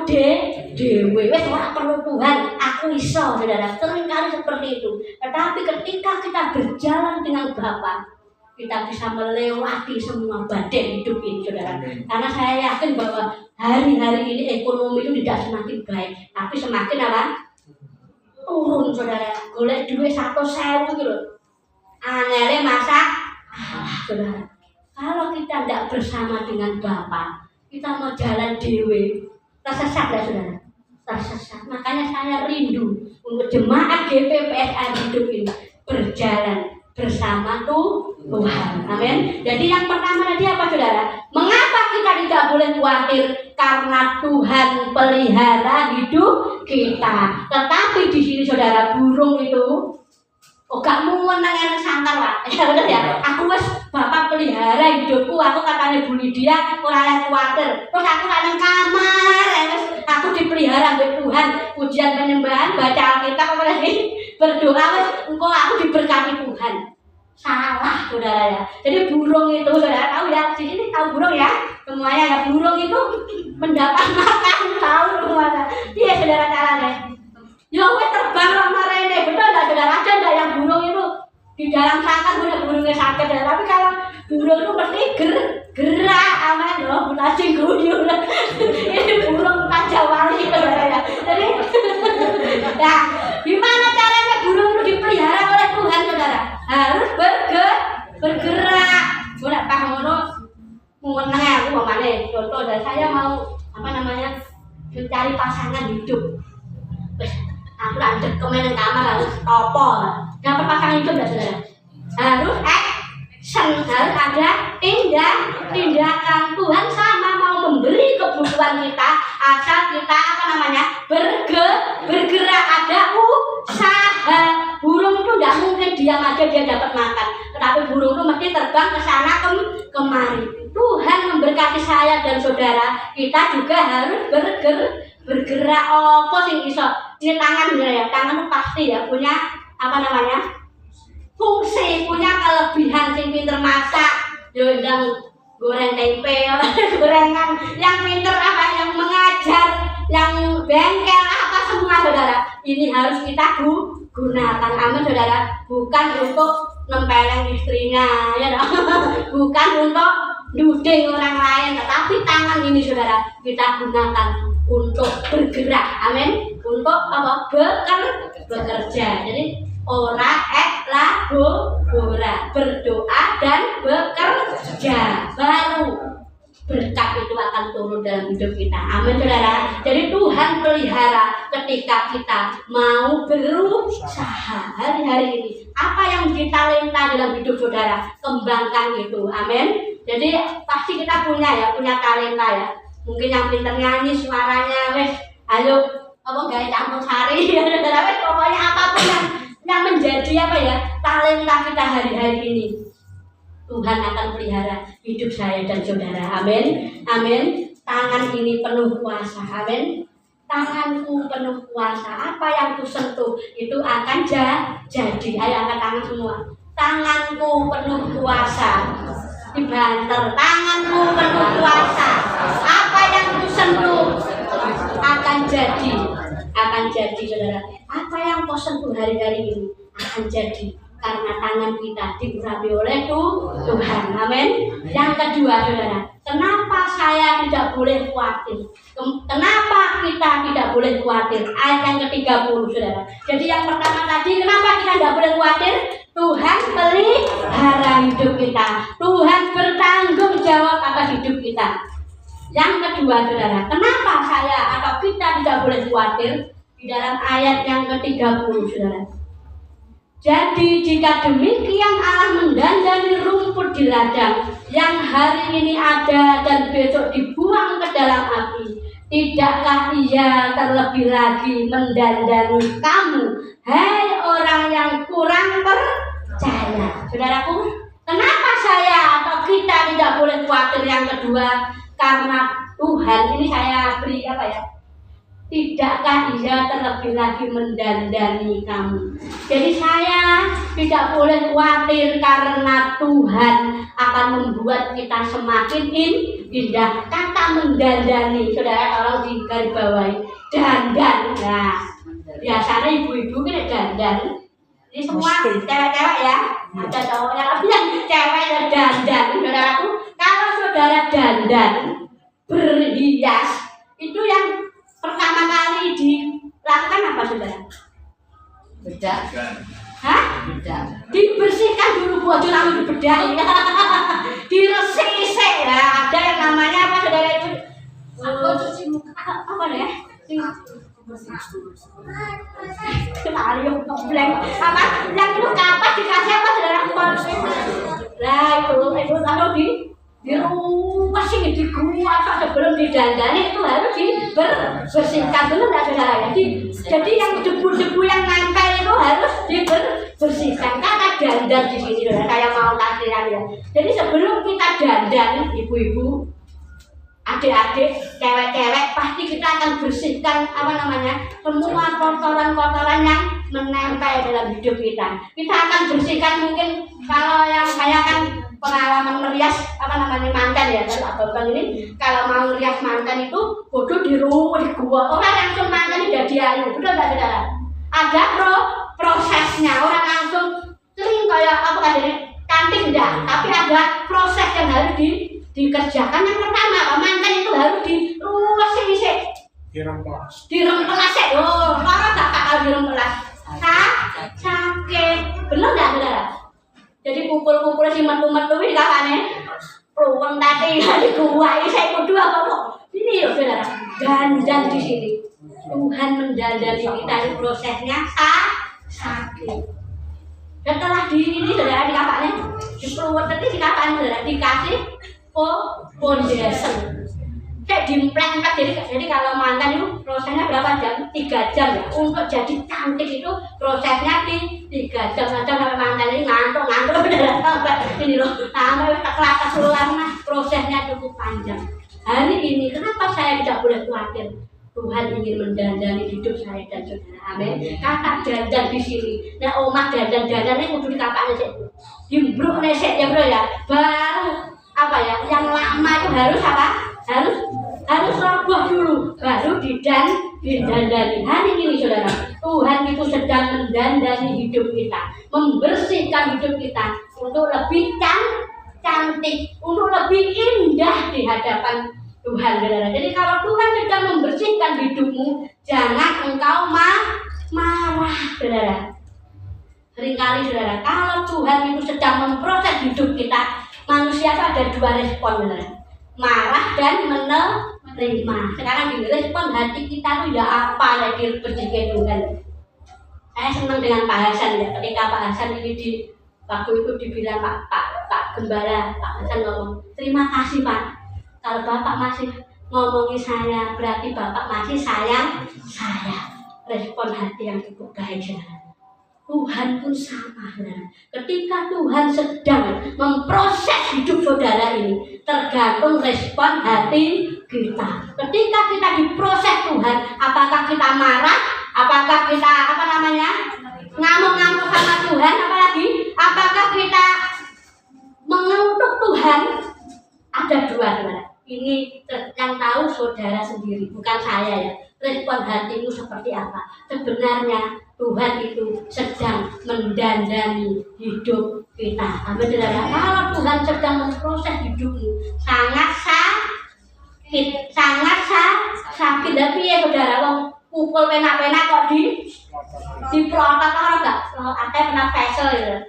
Speaker 3: dhewe. Wis ora perlu Tuhan, aku iso saudara. Seringkali seperti itu. Tetapi ketika kita berjalan dengan Bapa, kita bisa melewati semua badai hidup ini saudara. Karena saya yakin bahwa hari-hari ini ekonomi itu tidak semakin baik, tapi semakin apa? Turun saudara. Golek duit 100.000 gitu loh. Angele masak. Saudara. Kalau kita tidak bersama dengan Bapa, kita mau jalan dewe, tersesat ya saudara, tersesat. Makanya saya rindu untuk jemaat GPPSA hidup ini berjalan bersama Tuhan. Amin. Jadi yang pertama tadi apa saudara? Mengapa kita tidak boleh khawatir? Karena Tuhan pelihara hidup kita. Tetapi di sini saudara, burung itu gak muwen nang enek sangkar, Pak. Ya bener ya. Aku wis Bapak pelihara hidupku, aku katanya Bu Lydia ora oleh kuwatir. Terus aku nang kamar, wis aku dipelihara oleh Tuhan. Pujian penyembahan, baca Alkitab apa lagi? Berdoa wis engko aku diberkati Tuhan. Salah, saudara ya. Jadi burung itu, saudara tahu ya, di sini tahu burung ya. Semuanya ya, burung itu mendapat makan, tahu semuanya. Iya, saudara caranya. Ya wes terbang sama Rene, betul nggak saudara? Ada nggak yang burung itu di dalam sangkar burungnya sakit ya? Tapi kalau burung itu mesti gerak, aman loh, bunasi guyur. Ini burung Raja Wali saudara ya. Jadi, nah, gimana caranya burung itu dipelihara oleh Tuhan saudara? Harus bergerak. Boleh paham ngono? Mengenang aku mana? Contoh, dan saya mau apa namanya mencari pasangan hidup. Aku lanjut ke mana kamar harus topo, dapat pasangan hidup ya saudara. Harus action, harus ada tindakan. Tuhan sama mau memberi kebutuhan kita asal kita apa namanya bergerak, ada usaha. Burung itu tidak mungkin diam aja dia dapat makan, tetapi burung itu mesti terbang ke sana kemari. Tuhan memberkati saya dan saudara, kita juga harus bergerak. Apa sing iso? Ini tangan ya, tangan itu pasti ya punya apa namanya fungsi, punya kelebihan. Sing pinter masak, yo yang goreng tempe, gorengan, yang pinter apa, yang mengajar, yang bengkel apa semua saudara. Ini harus kita gunakan, amin saudara. Bukan untuk nempeleng istrinya, ya bukan untuk duding orang lain, tetapi tangan ini saudara kita gunakan untuk bergerak, amin. Untuk apa? Bekerja. Jadi ora bora, berdoa dan bekerja, baru berkat itu akan turun dalam hidup kita, amin saudara. Jadi Tuhan pelihara ketika kita mau berusaha. Hari-hari ini apa yang ditalenta dalam hidup saudara, kembangkan itu, amin. Jadi pasti kita punya talenta ya. Mungkin yang pintar nyanyi suaranya, wes, ayo, apa gaya campur sari, ya saudara, wes pokoknya apapun yang menjadi apa ya talenta kita hari-hari ini, Tuhan akan pelihara hidup saya dan saudara, amin, amin. Tangan ini penuh kuasa, amin. Tanganku penuh kuasa, apa yang ku sentuh itu akan jadi. Ayo angkat tangan semua. Tanganku penuh kuasa. Dibanter, tanganku penuh kuasa. Apa yang ku sentuh akan jadi saudara. Apa yang kau sentuh hari-hari ini akan jadi, karena tangan kita diurapi oleh Tuhan, amin. Yang kedua saudara, kenapa saya tidak boleh khawatir? Kenapa kita tidak boleh khawatir? Ayat yang ke-30 saudara. Jadi yang pertama tadi, kenapa kita tidak boleh khawatir? Tuhan pelihara hidup kita, Tuhan bertanggung jawab atas hidup kita. Yang kedua saudara, kenapa saya atau kita tidak boleh khawatir? Di dalam ayat yang ke-30 saudara. Jadi jika demikian Allah mendandani rumput di ladang yang hari ini ada dan besok dibuang ke dalam api, tidakkah Ia terlebih lagi mendandani kamu, hai orang yang kurang percaya? Saudaraku, kenapa saya atau kita tidak boleh khawatir? Yang kedua, karena Tuhan ini saya beri apa ya? Tidakkah Ia terlebih lagi mendandani kamu? Jadi saya tidak boleh khawatir karena Tuhan akan membuat kita semakin indah. Kata mendandani, saudara tolong digarisbawahi. Dandan. Nah, biasanya ibu-ibu kan dandan. Ini semua cewek-cewek ya. Ada cowoknya, tapi yang cewek dan dandan. Saudaraku, kalau saudara dandan berhias, itu yang pertama kali dilakukan apa saudara? Bedak. Hah? Bedak. Dibersihkan dulu bojo lalu dibedah. Diresik-resik. Nah, ada yang namanya apa saudara itu? Cuci muka. Apa ya? Kenarium komplek. Apa? Yang itu kapas dikasih apa saudara? Nah, itu lalu di rumah sih di gua sebelum didandani itu harus dibersihkan dulu nggak saudara. Jadi yang debu-debu yang nempel itu harus dibersihkan. Kata dandan di sini saudara, saya mau latihan ya. Jadi sebelum kita dandan, ibu-ibu, adik-adik, cewek-cewek, pasti kita akan bersihkan semua kotoran-kotoran yang menempel dalam hidup kita. Kita akan bersihkan mungkin kalau yang saya kan pengalaman merias mantan ya kan abang ini kalau mau merias mantan itu kudu di rumah di gua orang langsung mantan ini jadi ayu betul nggak saudara? Ada prosesnya orang langsung sering kayak cantik enggak tapi ada proses yang harus dikerjakan. Yang pertama mantan itu harus diruas sih dirempelas ya orang nggak bakal dirempelas sakit bener nggak saudara? Jadi pukul-pukul si metu-metu ini kapannya peluang tadi di gua ini saya kudu apa kok ini ya saudara dandan di sini Tuhan mendandani kita ini prosesnya sakit. Setelah di ini saudara di kapannya di peluang tadi di kapan saudara dikasih foundation kayak dimplek-plek jadi kalau mantan itu prosesnya berapa jam? 3 jam ya untuk jadi cantik itu prosesnya di 3 jam aja sampai mantan ini ngantuk ini loh sampai kelapa seluruhnya prosesnya cukup panjang. Hari ini kenapa saya tidak boleh khawatir? Tuhan ingin mendandani hidup saya dan saudara. Amin. Kata dandan di sini. Nah, omah dandan ini kudu dikapaknya sih. Dimbruk nesek ya bro ya. Baru yang lama itu harus harus roboh dulu baru didandani. Hari ini saudara Tuhan itu sedang mendandani hidup kita, membersihkan hidup kita untuk lebih cantik, untuk lebih indah di hadapan Tuhan saudara. Jadi kalau Tuhan sedang membersihkan hidupmu jangan engkau marah saudara. Seringkali saudara kalau Tuhan itu sedang memproses hidup kita, manusia itu ada 2 respon saudara, marah dan menerima. Sekarang di respon hati kita tuh ya apa lagi bersihkan Tuhan. Saya senang dengan Pak Hasan ya, ketika Pak Hasan ini waktu itu dibilang Pak Gembala, Pak Hasan ngomong terima kasih Pak, kalau Bapak masih ngomongi saya berarti Bapak masih sayang saya. Respon hati yang cukup baik saudara. Tuhan pun sama saudara. Ketika Tuhan sedang memproses hidup saudara ini tergantung respon hati kita. Ketika kita diproses Tuhan, apakah kita marah, apakah kita ngamuk-ngamuk sama Tuhan, apakah kita mengutuk Tuhan? Ada 2 saudara. Ini yang tahu saudara sendiri, bukan saya ya. Respon hatimu seperti apa? Sebenarnya Tuhan itu sedang mendandani hidup kita. Amin saudara. Kalau Tuhan sedang memproses hidupmu sangat sakit tapi ya saudara, wong pukul pena-pena kok diprotot orang enggak? Ada pernah facial ya.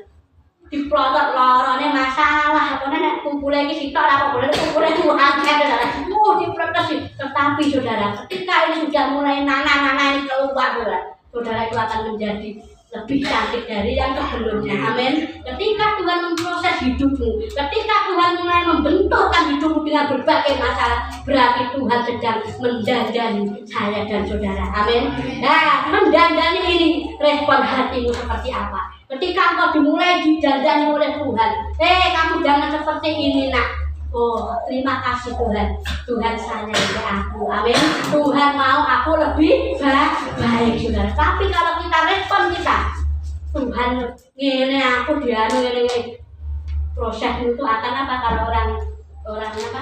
Speaker 3: Diprotot lorone masalah apa nek kumpule iki sitok ora boleh kumpule Tuhan saudara. Diprotes sih. Tetapi saudara, ketika ini sudah mulai nana ini keluar saudara itu akan menjadi lebih cantik dari yang sebelumnya. Amin. Ketika Tuhan memproses hidupmu, ketika Tuhan mulai membentukkan hidupmu dengan berbagai masalah, berarti Tuhan sedang mendandani saya dan saudara. Amin. Nah, mendandani ini respon hatimu seperti apa? Ketika engkau dimulai didandani oleh Tuhan, kamu jangan seperti ini nak. Oh, terima kasih Tuhan. Tuhan sayang aku. Amin. Tuhan mau aku lebih baik saudara. Tapi kalau kita respon kita, Tuhan ngene aku ngene. Proses itu akan apa kalau orang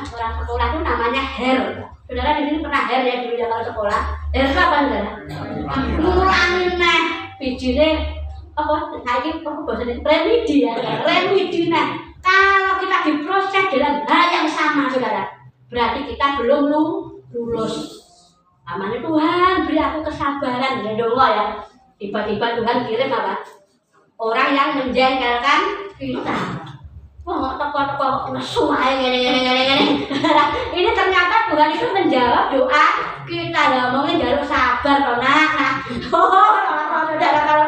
Speaker 3: sekolah itu namanya hair. Saudara di sini pernah hair ya dulu ya kalau sekolah. Hair itu apa saudara? Ngurangin bijine apa bahasa remedi ya. Remedi kalau kita diproses dalam hal yang sama saudara, berarti kita belum lulus. Namanya Tuhan beri aku kesabaran ya dong ya. Tiba-tiba Tuhan kirim apa? Orang yang menjengkelkan kita. Wah, toko-toko nesu aja ngene. Ini ternyata Tuhan itu menjawab doa kita. Ngomongin jalur sabar loh nak. Saudara kalau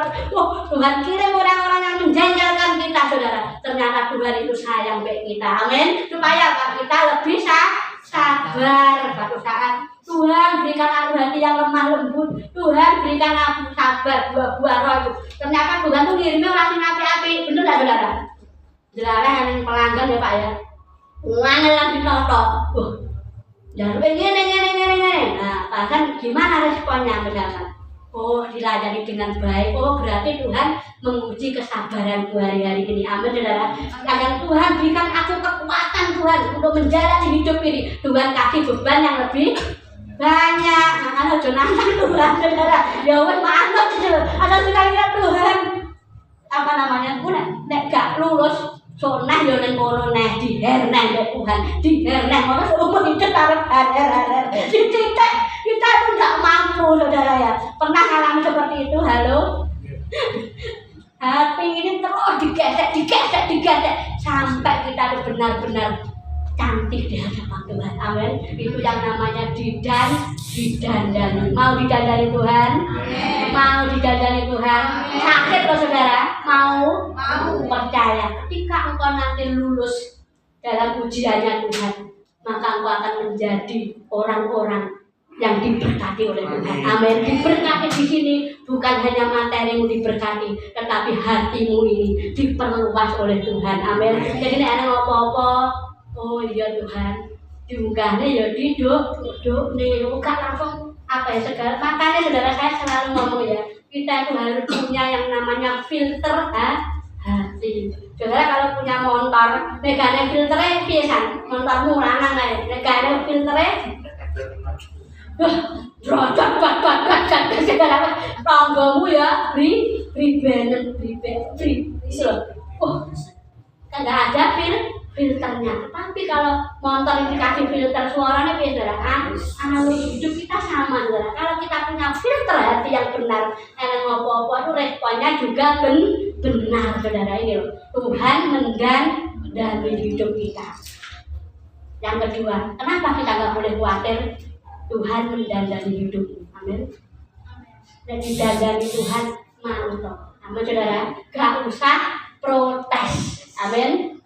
Speaker 3: Tuhan kirim orang-orang yang menjengkelkan kita saudara, ternyata Tuhan itu sayang ke kita. Amin. Supaya kita lebih sabar suatu saat. Tuhan berikan aku hati yang lemah lembut. Tuhan berikan aku sabar, buah-buah roh itu. Ternyata Tuhan tuh ngirimnya orang yang api-api. Bener gak saudara? Saudara yang pelanggan ya Pak ya. Ngangel lagi notok. Jangan ngene. Nah, bahkan gimana responnya misalkan? Oh, dilayani dengan baik. Oh, berarti Tuhan menguji kesabaran hari-hari ini. Amin, saudara. Agar Tuhan berikan aku kekuatan Tuhan untuk menjalani hidup ini. Tuhan kasih beban yang lebih banyak. Makanya jangan nantang Tuhan, saudara. Ya wes manut gitu. Ada sekali-kali Tuhan apa namanya? Ku nek gak lulus sonah yo ning kono neh diherneh karo Tuhan. Diherneh ngono seumur hidup arep hader-hader. Titik kita itu nggak mampu saudara ya. Pernah alami seperti itu? Halo? Hati ini terus digesek sampai kita benar-benar cantik di hadapan Tuhan. Amin. Itu yang namanya didandani. Mau didandani Tuhan? Mau didandani Tuhan? Sakit loh saudara? Mau? Percaya. Ketika engkau nanti lulus dalam ujiannya Tuhan, maka engkau akan menjadi orang-orang yang diberkati oleh Tuhan. Amin. Diberkati di sini bukan hanya materimu diberkati, tetapi hatimu ini diperluas oleh Tuhan. Amin. Jadi nek ana apa-apa, oh iya Tuhan, diunggahnya ya duduk nih, bukan langsung apa ya segala. Makanya saudara saya selalu ngomong ya, kita itu harus punya yang namanya filter hati. Saudara kalau punya motor, negane filternya pisan, motormu lanang ae, negane filternya rodot segala tanggamu ya pribenen kan nggak ada filternya. Tapi kalau motor ini dikasih filter suaranya beda kan. Analogi hidup kita sama saudara. Kalau kita punya filter hati yang benar, ngopo-ngopo itu responnya juga benar saudara. Ini loh, Tuhan mendandani hidup kita. Yang kedua, kenapa kita nggak boleh khawatir? Tuhan mendandani hidupmu. Amin. Dan didandani Tuhan mantap. Amin saudara. Gak usah protes. Amin.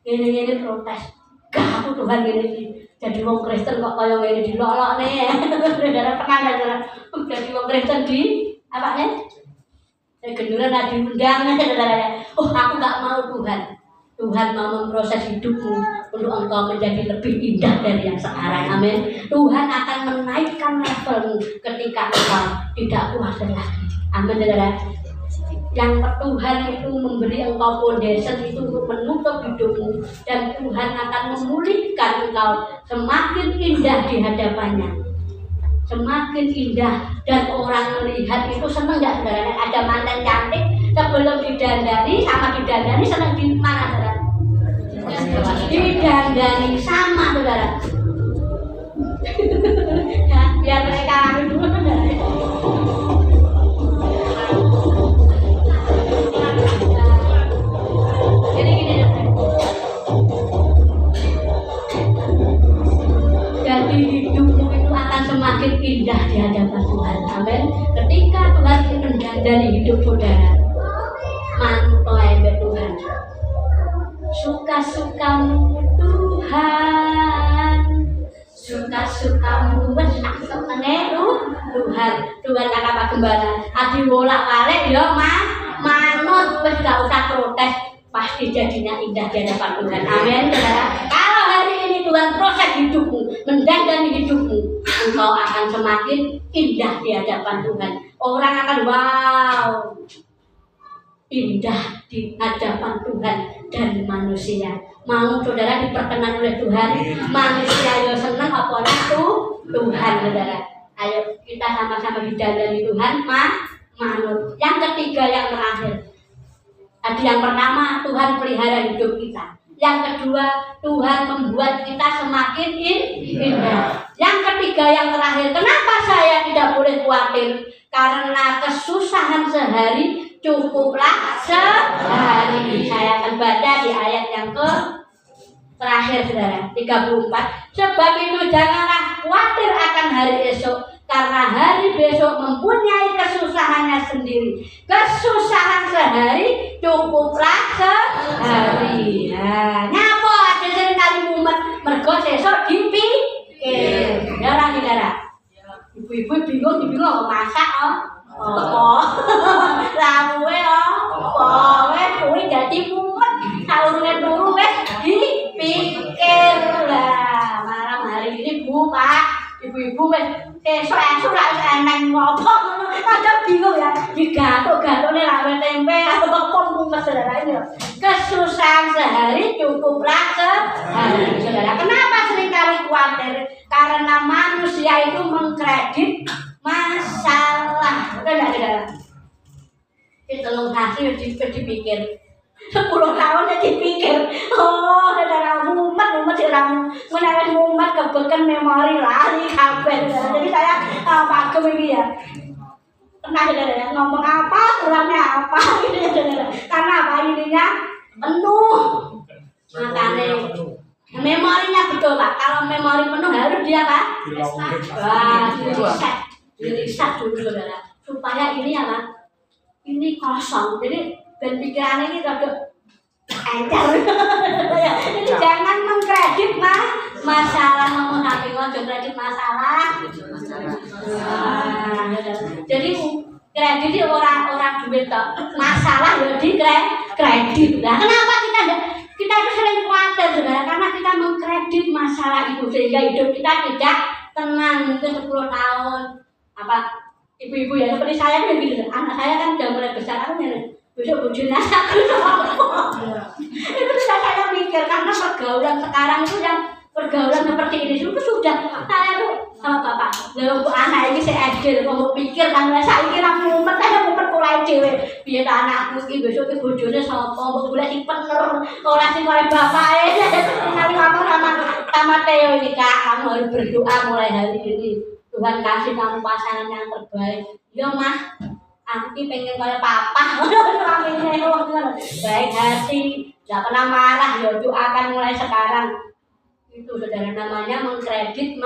Speaker 3: Ini protes. Gak aku Tuhan ini jadi wong Kristen kok kaya ngene dilolok nih. Saudara pernah enggak saudara? Jadi wong Kristen di apa nih? Genduran ada diundang saudara. Oh aku gak mau Tuhan. Tuhan mau memproses hidupmu untuk engkau menjadi lebih indah dari yang sekarang. Amin. Tuhan akan menaikkan levelmu ketika engkau tidak puas lagi. Amin saudara. Yang Tuhan itu memberi engkau foundation itu untuk menutup hidupmu, dan Tuhan akan memulihkan engkau semakin indah di hadapannya. Semakin indah dan orang melihat itu senang gak saudara? Ada mantan cantik sebelum didandani sama didandani senang di mana saudara? Didandani sama saudara. Ya, biar mereka dulu saudara. Jadi gini jadi hidupmu itu akan semakin indah di hadapan Tuhan. Amin. Ketika Tuhan mendandani hidup saudara, mantoy Tuhan. Suka-sukamu Tuhan, suka-sukamu wes tak senenge Tuhan. Tuhan tak apa gembala. Adi bolak-balik ya manut wes gak usah protes, pasti jadinya indah di hadapan Tuhan. Amin. Kalau hari ini Tuhan proses hidupmu, mendandani hidupmu, engkau akan semakin indah di hadapan Tuhan. Orang akan wow, indah di hadapan Tuhan dan manusia. Mau saudara diperkenan oleh Tuhan, manusia yo senang apa Tuhan saudara. Ayo kita sama-sama didandani Tuhan, manut. Yang ketiga yang terakhir. Ada yang pertama, Tuhan pelihara hidup kita. Yang kedua, Tuhan membuat kita semakin indah. Yang ketiga yang terakhir, kenapa saya tidak boleh khawatir? Karena kesusahan sehari cukuplah sehari. Saya akan baca di ayat yang terakhir saudara, 34. Sebab itu janganlah khawatir akan hari esok, karena hari besok mempunyai kesusahannya sendiri. Kesusahan sehari cukuplah sehari. Nah, nyapa ada sing kali mumet mergo sesuk dipikir. Ya ora Saudara. Ibu-ibu bingung masak apa? Lamuwe apa? Wes kuwi dadi mumet. Saurunge turu wes dipikir lah. Malam hari ini Bu, Pak, ibu-ibu wes esuk ra eneng ngopo ngono. Kadang bingung ya, digatuk-gatukne lawe tempe atau mumet Saudara ini. Kesusahan sehari cukuplah sehari. Saudara, kenapa seringkali khawatir? Karena manusia itu mengkredit masalah. Enggak, Saudara. Telung hasil dipikir 10 tahun ya dipikir. Oh, Saudara, mumet siramu. Menawa mumet kebeken memori lari kabeh. Jadi saya pagem iki ya. Pernah Saudara ya, ngomong apa, kurangnya apa gitu ya Saudara. Karena apa ininya penuh. Makanya memorinya betul Pak. Kalau memori penuh harus dia Pak. Wah, diriset dulu Saudara. Supaya ini ya Pak. Ini kosong, jadi dan pikiran ini rada encer. Jadi jangan mengkredit masalah, ngomong tapi ngojo kredit masalah. Jadi kredit itu orang duit tok, masalah ya di kredit. Nah, kenapa kita itu sering khawatir Saudara? Karena kita mengkredit masalah itu sehingga hidup kita tidak tenang. Mungkin 10 tahun apa? Ibu-ibu ya seperti saya kan gitu, anak saya kan udah mulai besar, aku nih besok bujurnya aku itu sudah saya mikir karena pergaulan sekarang itu yang pergaulan seperti ini itu sudah saya tuh sama bapak, lalu anak ini saya edil, mau pikir kan saya kira mumet mulai cewek, biar anakku ini besok itu bujurnya sama mau boleh dipener, orang sih kayak bapak nanti kamu sama Theo ini kak, kamu harus berdoa mulai hari ini. Tuhan kasih kamu pasangan yang terbaik. Ya mah, aku pengen kayak papa. Baik hati, gak pernah marah. Ya doakan mulai sekarang. Itu Saudara namanya mengkredit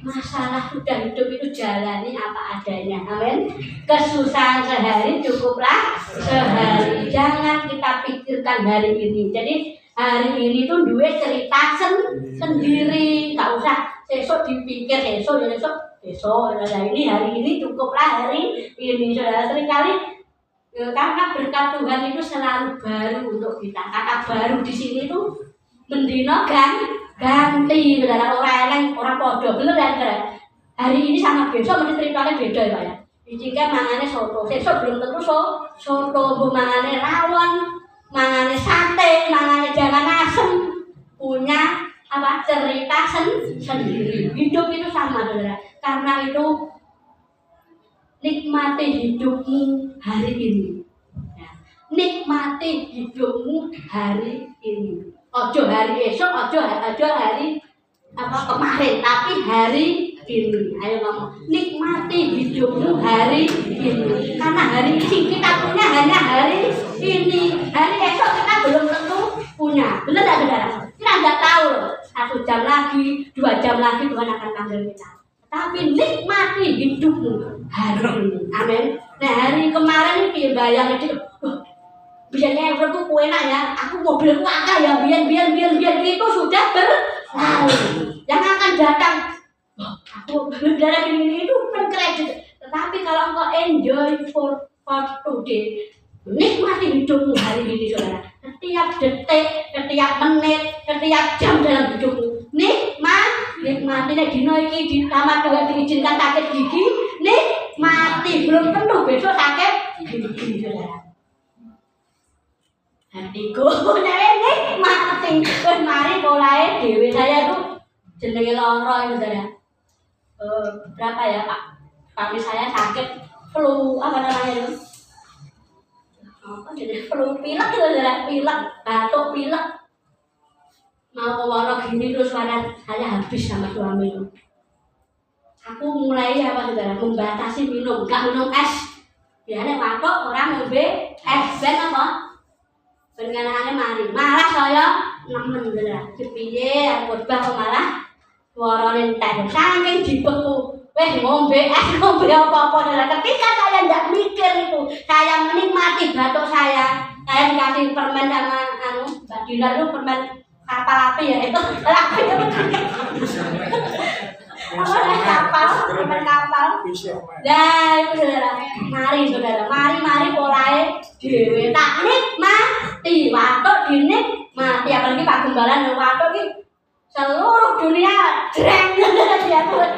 Speaker 3: masalah. Sudah hidup itu jalani apa adanya. Amin. Kesusahan sehari cukuplah sehari. Jangan kita pikirkan hari ini. Jadi hari ini tuh duit cerita sendiri. Gak usah besok dipikir besok, nah ini hari ini cukuplah hari ini Saudara. Seringkali karena berkat Tuhan itu selalu baru untuk kita. Kata baru di sini tuh mendino ganti Saudara, orang eleng orang podo bener ya Saudara. Hari ini sama besok mesti ceritanya beda ya Pak ya. Jika mangane soto, besok belum tentu soto, mangane rawon, mangane sate, mangane jangan asem, punya apa cerita sendiri. Hidup itu sama Saudara. Karena itu nikmati hidupmu hari ini. Ya. Nikmati hidupmu hari ini. Ojo hari esok, ojo hari apa kemarin, tapi hari ini. Ayo ngomong, nikmati hidupmu hari ini. Karena hari ini kita punya hanya hari ini. Hari esok kita belum tentu punya. Benar tak Saudara? Kita nggak tahu loh. 1 jam lagi, 2 jam lagi Tuhan akan panggil kita. Tapi nikmati hidupmu hari ini. Amin. Nah hari kemarin ini bayang itu, biasanya aku tuh enak ya. Aku mobilku angka ya, biar itu sudah berlalu. Yang akan datang, aku berdarah ini itu kredit. Tetapi kalau engkau enjoy for today, nikmati hidupmu hari ini Saudara. Setiap detik, setiap menit, setiap jam dalam hidupmu. Nikmati dino iki di tamat Tuhan diizinkan sakit gigi, nikmati belum tentu besok sakit gigi Saudara. Hatiku nikmati. Terus mari mulai dewe saya tuh jenenge loro itu Saudara. Berapa ya Pak? Kami saya sakit flu apa namanya itu? Apa jadi flu pilek itu Saudara, pilek, batuk pilek. Mau ke warung gini terus saya habis sama suami. Aku mulai apa Saudara, membatasi minum, gak minum es. Biasanya batuk orang ngombe es, ben apa? Ben kanane mari. Malah saya nemen Saudara. Kepiye aku khotbah kok malah suarane entek. Saking dibeku ngombe es, ngombe apa-apa. Nah, ketika saya tidak mikir itu, saya menikmati batuk saya dikasih permen sama Mbak Dinar itu permen kapal api ya itu api itu permen kapal. Nah itu saudara, mari mulai dewe tak nikmati watuk dinikmati, apalagi Pak Gembala watuk ini seluruh dunia dreng dia tuh.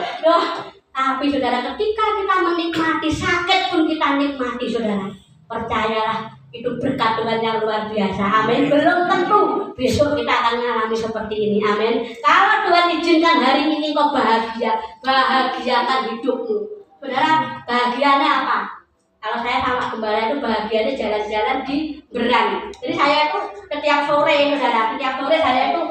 Speaker 3: Tapi saudara, ketika kita menikmati sakit pun kita nikmati saudara, percayalah itu berkat Tuhan yang luar biasa. Amin. Belum tentu besok kita akan mengalami seperti ini. Amin. Kalau Tuhan izinkan hari ini kau bahagia, bahagiakan hidupmu. Saudara, bahagianya apa? Kalau saya sama Gembala itu bahagianya jalan-jalan di Berang. Jadi saya itu setiap sore saudara, saya itu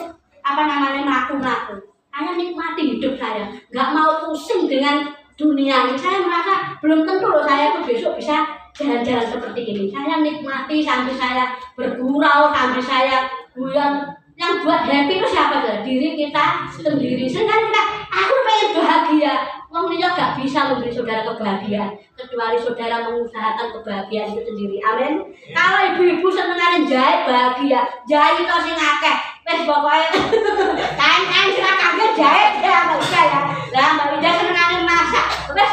Speaker 3: melaku. Saya nikmati hidup saya, nggak mau pusing dengan dunia ini. Saya merasa belum tentu loh saya itu besok bisa jalan-jalan seperti ini. Saya nikmati sampai saya bergurau, sampai saya guyon. Yang buat happy itu siapa? Diri kita sendiri. Sedangkan aku pengen bahagia. Wong liya gak bisa memberi saudara kebahagiaan kecuali saudara mengusahakan kebahagiaan itu sendiri. Amin. Kalau ibu-ibu senengane jahit bahagia, jahit to sing akeh. Wis pokoke kain-kain sing akeh jahit ya Mbak Ida ya. Lah Mbak Ida senengane masak. Wis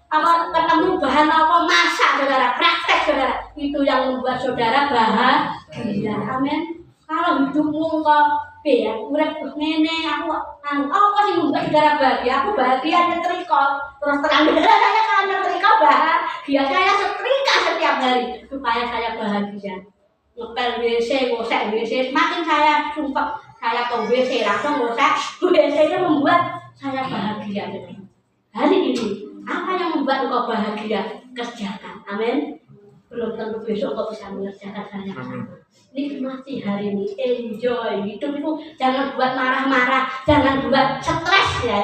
Speaker 3: apa ketemu bahan apa masak saudara, praktek saudara. Itu yang membuat saudara bahagia. Amin. Kalau hidupmu kok ya urip ngene aku apa sih membuat saudara bahagia? Aku bahagia nyetrika. Terus terang saya kalau nyetrika bahagia, saya setrika setiap hari supaya saya bahagia. Ngepel WC, ngosek WC, semakin saya sumpah saya ke WC langsung ngosek WC itu membuat saya bahagia. Hari ini apa yang membuat engkau bahagia? Kerjakan. Amin. Belum tentu besok kau bisa mengerjakan banyak hal. Nikmati hari ini, enjoy hidup itu. Jangan buat marah-marah, jangan buat stres ya,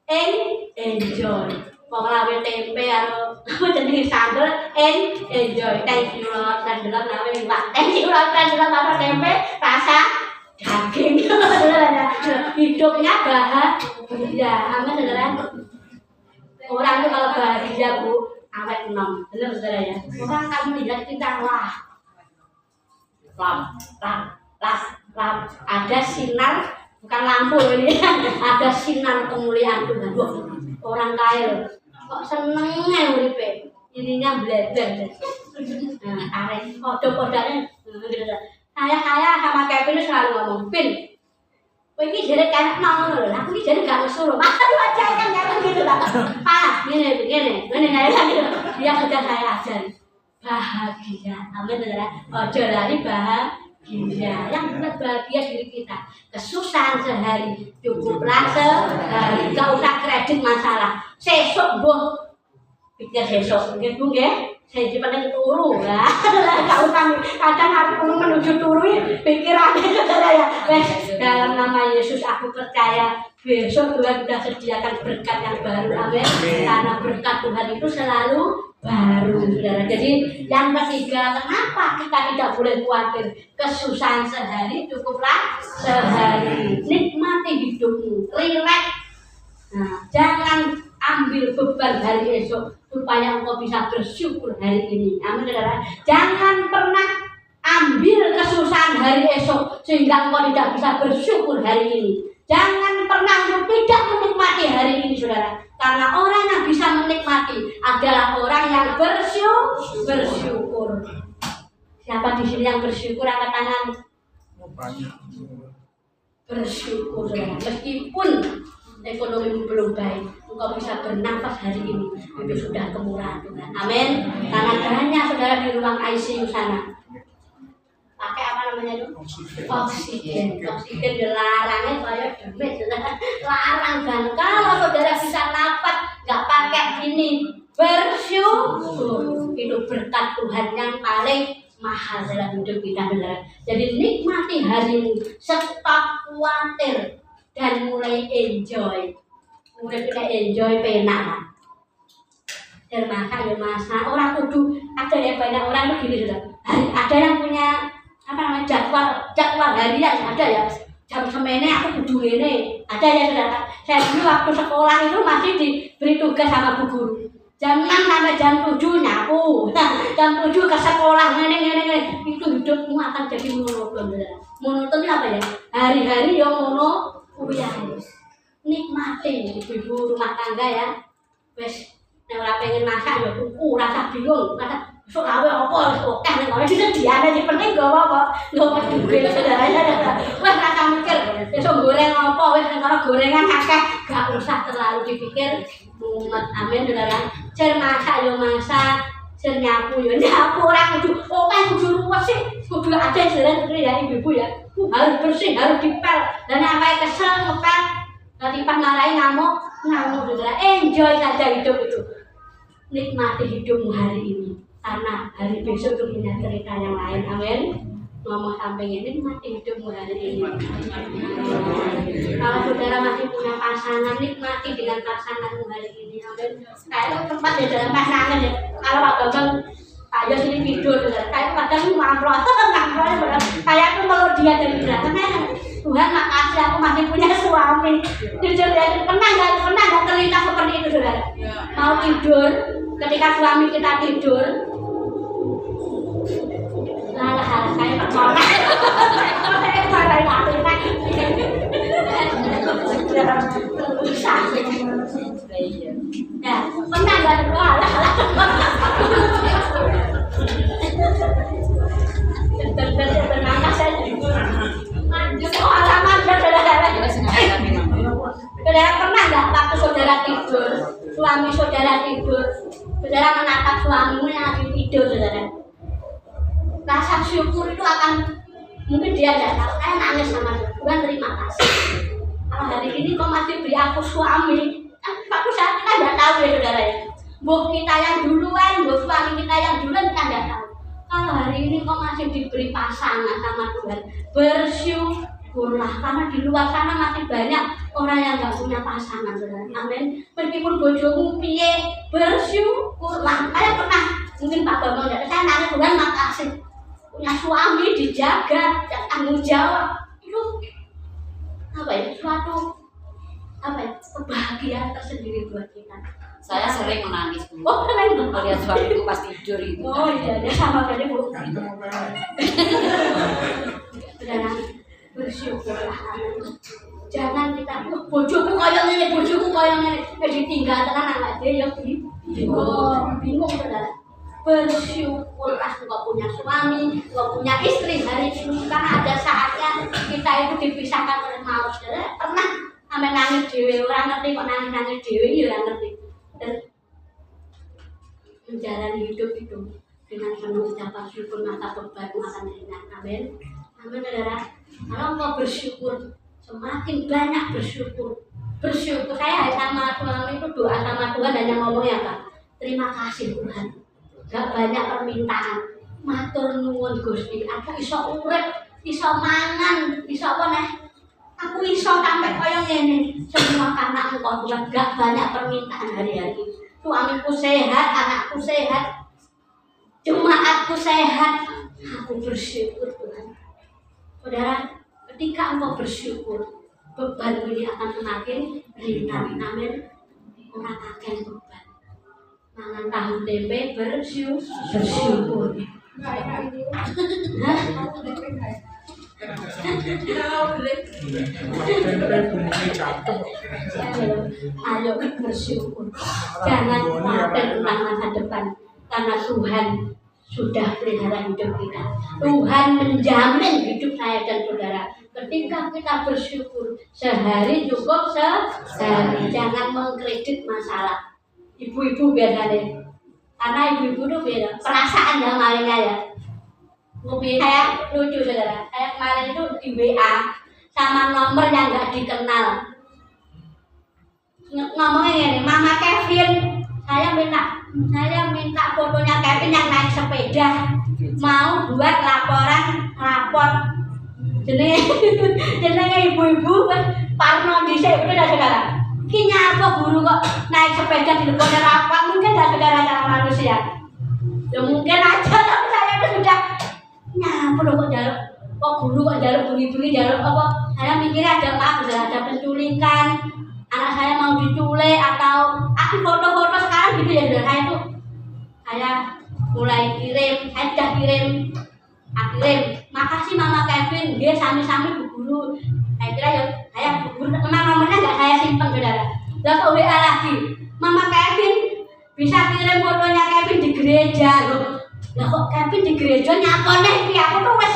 Speaker 3: enjoy. Pengalaman tempe atau jenis sambal, enjoy. Thank you Lord, thank you Lord, thank you Lord, tempe rasa daging. Hidupnya bahagia, amin saudara. Orang itu kalau bahagia bu, awet 6, benar saudara ya. Orang kamu lihat kita lap, ada sinar, bukan lampu ini, ada sinar kemuliaan Tuhan. Orang kaya kok senengnya uripe, ininya bleber. Nah, arek kode-kodenya, saya sama Kevin selalu ngomong, Pin, ini jadi kayak mau loh, aku ini jadi gak usul, masa lu aja kan jangan gitu lah. Pak, gini, dia sudah saya ajar. Bahagia, amin saudara. Ojo lari bahagia. Yang buat bahagia diri kita. Kesusahan sehari, cukuplah sehari. Gak usah kredit masalah. Sesok boh, pikir sesok, gitu ya. Saya pengen turu lah. Gak usah kadang aku menuju turu pikirannya saudara ya. Dalam nama Yesus aku percaya besok Tuhan sudah sediakan berkat yang baru. Amin. Karena berkat Tuhan itu selalu baru saudara. Jadi yang ketiga, kenapa kita tidak boleh khawatir? Kesusahan sehari cukuplah sehari. Nikmati hidupmu, relax. Nah, jangan ambil beban hari esok supaya engkau bisa bersyukur hari ini. Amin saudara. Jangan pernah ambil kesusahan hari esok sehingga engkau tidak bisa bersyukur hari ini. Jangan pernah untuk tidak menikmati hari ini saudara. Karena orang yang bisa menikmati adalah orang yang bersyukur. Siapa di sini yang bersyukur? Angkat tangan. Bersyukur saudara. Meskipun ekonomi belum baik, engkau bisa bernafas hari ini. Itu sudah kemurahan Tuhan. Amin. Karena banyak saudara di ruang ICU sana pakai apa namanya itu? Oksigen dilarangnya kayak demit, larang. Dan kalau saudara bisa nafas nggak pakai ini, bersyukur. Itu berkat Tuhan yang paling mahal dalam hidup kita saudara. Jadi nikmati harimu, stop khawatir dan mulai enjoy. Mulai kita enjoy penak. Dan masak. Orang kudu ada yang banyak orang itu gini saudara. Ada yang punya apa namanya jadwal harian ada ya. jam semene aku kudu ngene. Ada ya saudara. Saya dulu waktu sekolah itu masih diberi tugas sama bu guru. Jam 6 sampai jam 7 nyapu. Jam 7 ke sekolah ngene. Itu hidupmu akan jadi monoton. Monoton itu apa ya? Hari-hari yang mono kuliah. Nikmati ibu rumah tangga ya. Wes nek ora pengen masak ya tuku, rasa bingung. Sok gawe apa wis akeh nek ora disediane sing penting gawe apa? Gawe duwe saudaranya. Wes rasa mikir, besok goreng apa wis nek ora gorengan akeh, gak usah terlalu dipikir. Mumet amin saudara. Cer masak yo masak, cer nyapu yo nyapu, ora kudu kudu luwes sih. Kudu ada jalan ya ibu-ibu ya. Harus bersih, harus dipel. Dan sampai kesel ngepel, nanti pas marahin ngamuk saudara. Enjoy saja hidup itu. Nikmati hidupmu hari ini. Karena hari besok itu punya cerita yang lain, amin. Ngomong sampai ini, nikmati hidupmu hari ini. Kalau saudara masih punya pasangan, nikmati dengan pasanganmu hari ini, amin. Kayak tempat ya dalam pasangan ya. Kalau Pak Bambang, Pak Yos ini tidur, saudara. Kayak kadang ngamplok, kayak aku kalau dia dari belakang, Tuhan makasih aku masih punya suami. Jujur ya, pernah nggak terlintas seperti itu, saudara? Mau tidur, ketika suami kita tidur, lah kayak percaya. Kayak marah mati kan. Ya, pernah nggak terlalu Terima kasih. Pengalaman saudara pernah nggak waktu saudara tidur, suami saudara tidur, saudara menatap suamimu yang lagi tidur, saudara. Rasa syukur itu akan mungkin dia tidak tahu. Saya nangis sama Tuhan, terima kasih. Kalau hari ini kau masih beri aku suami, aku saat kita tidak tahu ya saudara ya. Bu kita yang duluan, bu suami kita yang duluan kita tidak tahu. Kalau hari ini kau masih diberi pasangan sama Tuhan, bersyukurlah karena di luar sana masih banyak orang yang nggak punya pasangan, saudara. Amin. Meskipun bojomu piye, bersyukurlah. Saya pernah mungkin Pak Bambang tidak, saya nangis Tuhan makasih punya suami dijaga, tanggung jawab itu apa ya, suatu apa ya, kebahagiaan tersendiri buat kita.
Speaker 5: Saya sering menangis Bu.
Speaker 3: Oh, keren Bu.
Speaker 5: Melihat suamiku pas tidur itu.
Speaker 3: Oh iya, dia sama tadi Bu. Saudara, bersyukurlah. Jangan kita, bojoku kayak ngene, ditinggal tenan anak dia ya bingung saudara. Bersyukurlah kau punya suami, kau punya istri hari ini, karena ada saatnya kita itu dipisahkan oleh maut. Saudara pernah sampai nangis dewe, orang ngerti kok nangis dewe, ya orang ngerti. Dan menjalani hidup itu dengan penuh ucapan syukur, maka bebanmu akan ringan. Amin. Amin saudara. Kalau kau bersyukur, semakin banyak bersyukur. Saya sama suami itu doa sama Tuhan dan yang ngomongnya apa? Terima kasih Tuhan. Gak banyak permintaan. Matur nuwun Gusti. Aku iso urip, iso mangan, iso apa nih? Aku iso sampai kaya ngene. Semua karena Engkau Tuhan. Gak banyak permintaan hari-hari. Suamiku sehat, anakku sehat, jemaatku sehat. Aku bersyukur Tuhan. Saudara, ketika engkau bersyukur, beban ini akan semakin ringan. Amin. Orang akan beban. Mangan tahu tempe bersyukur. Ayo bersyukur. Jangan khawatir tentang masa depan, karena Tuhan sudah pelihara hidup kita. Tuhan menjamin hidup saya dan saudara. Ketika kita bersyukur, sehari cukup sehari. Jangan mengkredit masalah. Ibu-ibu biasanya, karena ibu-ibu itu beda perasaan yang lainnya ya. Mobil saya lucu saudara. Saya kemarin itu di WA sama nomor yang nggak dikenal. Ngomongnya ini, Mama Kevin, saya minta fotonya Kevin yang naik sepeda, mau buat rapor jenenge ibu-ibu Parno dhisik itu dah saudara. Ki nyapa guru kok naik sepeda di depan rapor, mungkin dah saudara cara manusia. Ya mungkin aja, tapi saya itu sudah nyapa loh kok kok guru kok jaluk bunyi-bunyi jaluk apa? Saya mikirnya ada maaf, ada penculikan, anak saya mau diculik atau aku foto-foto sekarang gitu ya. Saya itu saya mulai kirim, saya sudah kirim. Makasih Mama Kevin, dia sami-sami Bu Guru. Saya kira ya, saya Bu Guru, nomornya nggak saya simpan saudara. Lalu ke WA lagi, Mama Kevin bisa kirim fotonya Kevin di gereja loh. Lah kok Kevin di gereja nyapa nih? Aku tuh wes.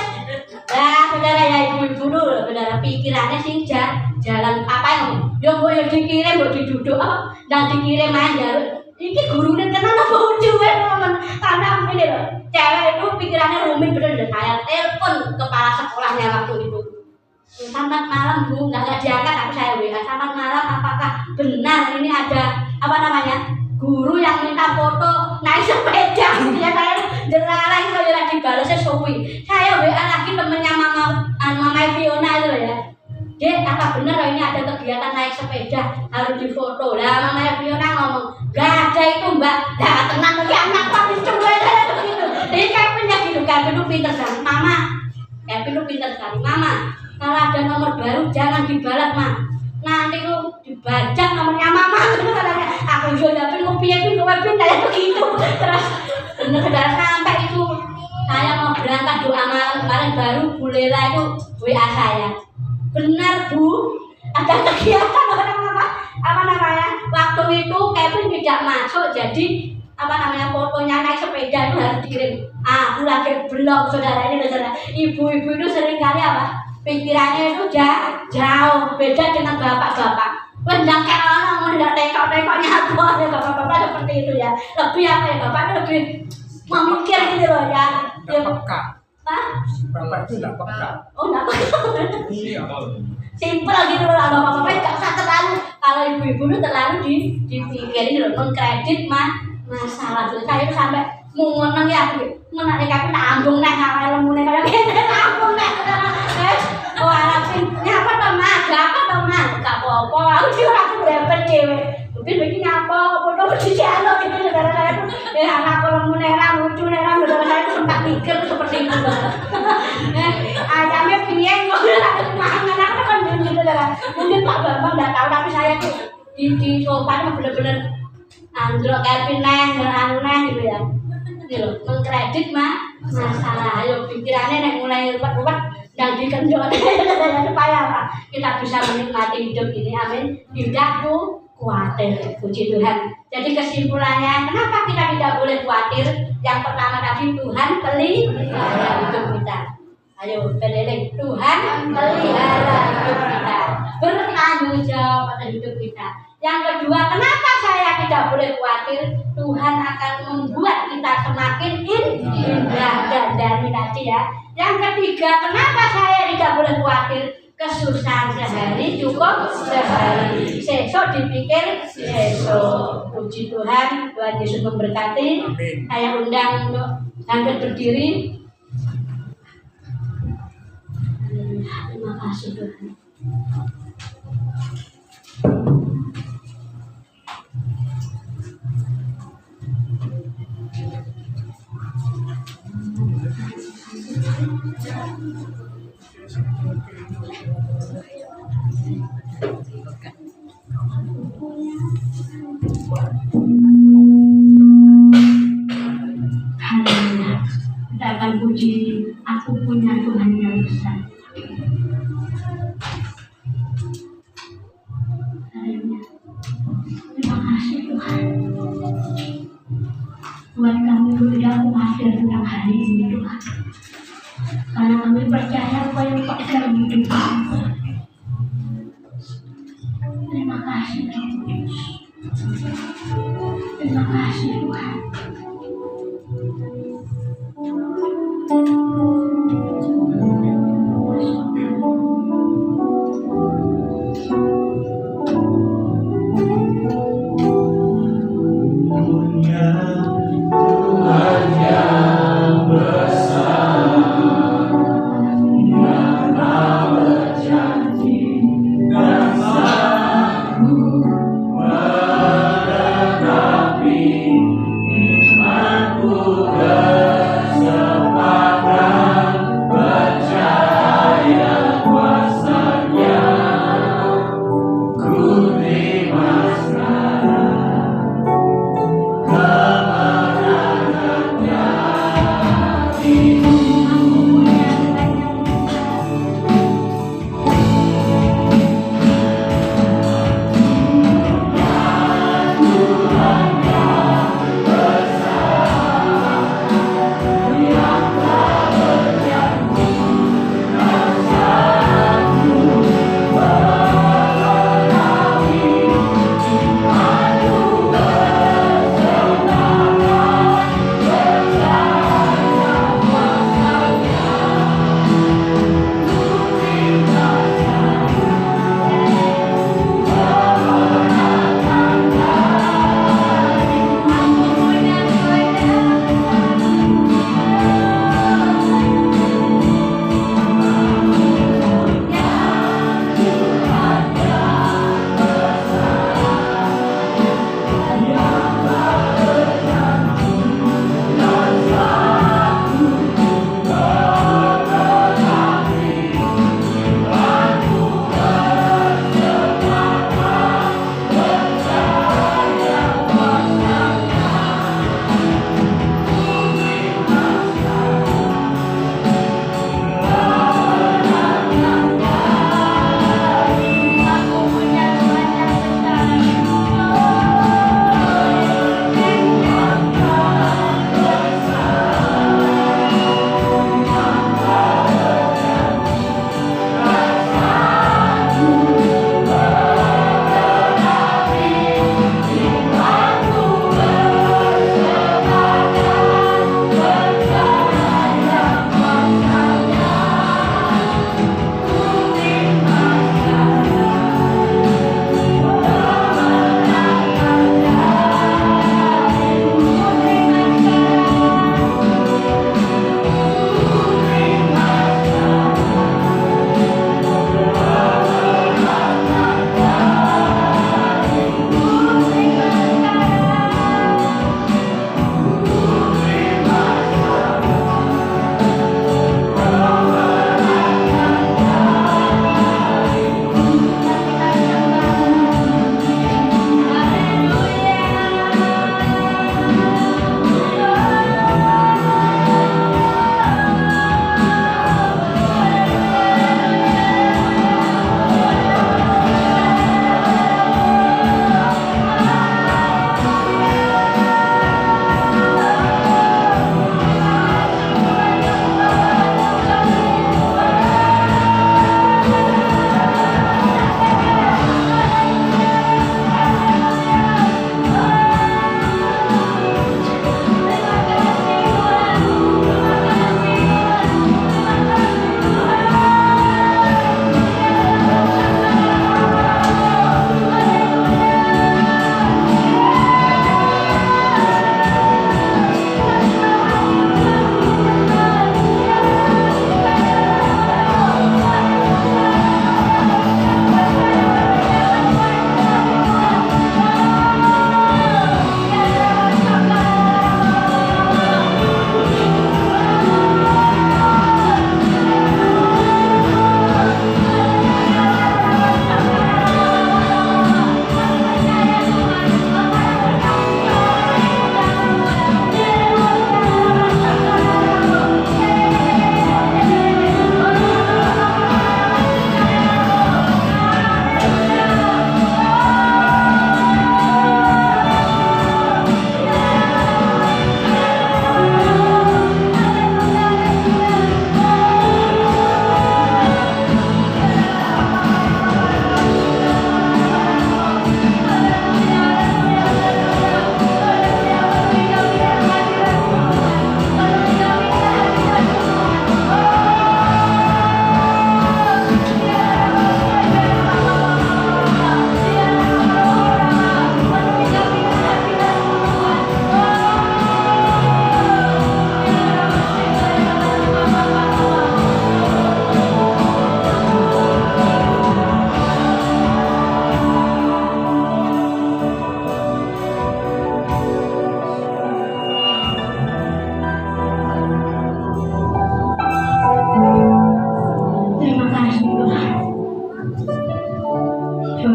Speaker 3: Lah saudara ya ibu-ibu dulu, saudara pikirannya sih jalan apa yang yo dikirim, mbok diduduk apa, dan dikirim aja. Iki gurune tenan apa ujuwe teman. Karena ini loh, cewek itu pikirannya rumit bener. Saya telepon kepala sekolahnya waktu itu. Selamat malam Bu, nggak diangkat, tapi saya WA. Selamat malam, apakah benar ini ada apa namanya guru yang minta foto naik sepeda? Ya saya jeralah itu ya dibalasnya suwi. Saya WA lagi temennya Mama Fiona itu ya. Dek, apa benar ini ada kegiatan naik sepeda harus difoto? Lah Mama Fiona ngomong, gak ada itu Mbak. Nah tenang lagi anak paling coba begitu. Jadi Kevin ya gitu, Kevin itu pinter sekali. Mama, Kevin itu pinter sekali. Mama, kalau ada nomor baru jangan dibalas Ma. Nanti lu dibajak nomornya Mama. Aku juga dapet ngopi-ngopi kayak begitu. Terus bener-bener sampai itu saya mau berangkat doa malam kemarin baru Bu Lela itu WA saya. Benar Bu, ada kegiatan apa namanya? Waktu itu Kevin tidak masuk, jadi apa namanya fotonya naik sepeda itu harus dikirim. Aku lagi blog saudara ini saudara. Ibu-ibu itu sering kali apa? Pikirannya itu jauh beda dengan bapak-bapak. Wendang kayak orang mau tidak tekok-tekoknya aku ada bapak-bapak seperti itu ya. Lebih apa ya bapak lebih memikir gitu loh ya.
Speaker 4: Nggak peka.
Speaker 3: Hah?
Speaker 4: Bapak itu nggak peka.
Speaker 3: Oh nggak peka.
Speaker 4: Iya.
Speaker 3: Simpel gitu loh, bapak-bapak nggak usah terlalu. Kalau ibu-ibu itu terlalu dipikirin loh, mengkredit masalah tuh. Saya itu sampai mau menang ya, menarik aku tanggung nih, sama lemune kayak gini tanggung nih. Oh alapin, nyapa dong mas, apa dong mas, gak apa-apa. Aku sih aku berapa cewek, mungkin begini apa, apa di channel gitu saudara-saudara. Anak lemune orang lucu nih orang saudara-saudara itu sempat mikir seperti itu. Ayamnya pieng, aku mangan aku kan gitu saudara. Mungkin Pak Bambang nggak tahu, tapi saya tuh di sofa itu bener-bener androk Kevin neng gitu ya. Ini loh, mengkredit masalah. Ayo pikirannya nek mulai ruwet-ruwet dan dikendor supaya apa? Kita bisa menikmati hidup ini. Amin. Tidak tuh khawatir. Puji Tuhan. Jadi kesimpulannya, kenapa kita tidak boleh khawatir? Yang pertama tadi Tuhan pelihara hidup kita. Ayo berdiri, Tuhan pelihara hidup kita, bertanggung jawab pada hidup kita. Yang kedua, kenapa saya tidak boleh khawatir? Tuhan akan membuat kita semakin indah dan dari tadi ya. Yang ketiga, kenapa saya tidak boleh khawatir? Kesusahan sehari cukup sehari, besok dipikir besok. Puji Tuhan, Tuhan Yesus memberkati. Saya undang untuk angkat berdiri. Terima kasih Tuhan. Haleluya. Kita akan puji, aku punya Tuhan yang besar. Haleluya. Terima kasih Tuhan. Buat kami tidak khawatir tentang hari ini Tuhan. Karena kami percaya apa yang Pak dalam hidup kami. Terima kasih Tuhan. Terima kasih Tuhan.
Speaker 2: Bersepakat berjalan.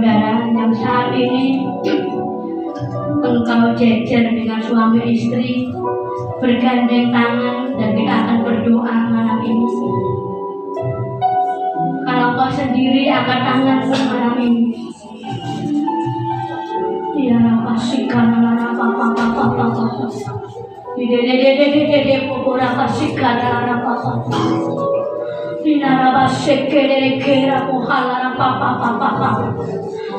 Speaker 3: saudara yang saat ini engkau jejer dengan suami istri bergandeng tangan, dan kita akan berdoa malam ini. Kalau kau sendiri angkat tangan malam ini. Ya pastikan apa Dede pokora pastikan apa Dinara sekere kera pohala apa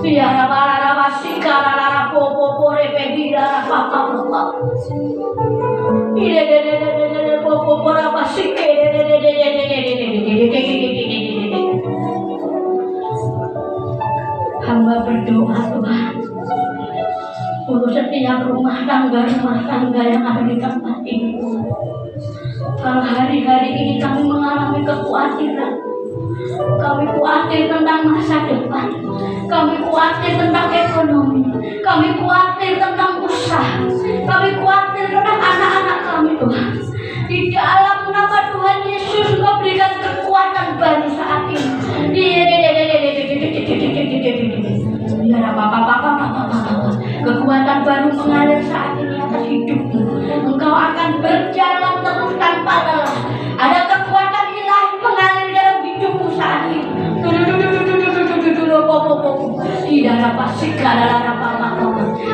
Speaker 3: Biara bara pastikan pore pedira apa Dede pokora pastikan hamba berdoa Tuhan untuk setiap rumah tangga yang ada di tempat ini. Kalau hari-hari ini kami mengalami kekhawatiran, kami khawatir tentang masa depan, kami khawatir tentang ekonomi, kami khawatir tentang usaha, kami khawatir tentang anak-anak kami Tuhan. Di dalam nama Tuhan Yesus Engkau berikan kekuatan baru saat ini. Kekuatan baru mengalir saat ini atas hidupmu. Engkau akan berjalan terus tanpa lelah. Ada kekuatan ilahi mengalir dalam hidupmu saat ini. Tidak dapat segala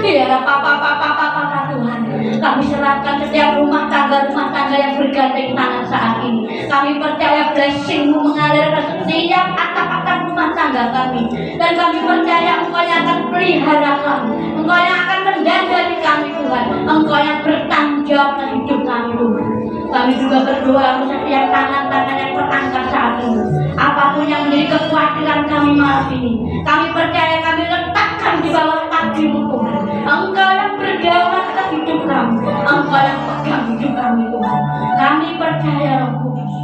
Speaker 3: tidak apa-apa Tuhan. Kami serahkan setiap rumah tangga yang bergandeng tangan saat ini. Kami percaya blessing-Mu mengalir ke setiap atap-atap rumah tangga kami. Dan kami percaya Engkau yang akan pelihara kami, Engkau yang akan mendandani kami Tuhan, Engkau yang bertanggung jawab atas hidup kami Tuhan. Kami juga berdoa untuk setiap tangan-tangan yang terangkat saat ini. Apapun yang menjadi kekhawatiran kami malam ini, kami percaya kami letakkan di bawah kaki-Mu Tuhan. Engkau yang berdaulat atas hidup kami, Engkau yang pegang hidup kami Tuhan. Kami percaya Roh Kudus,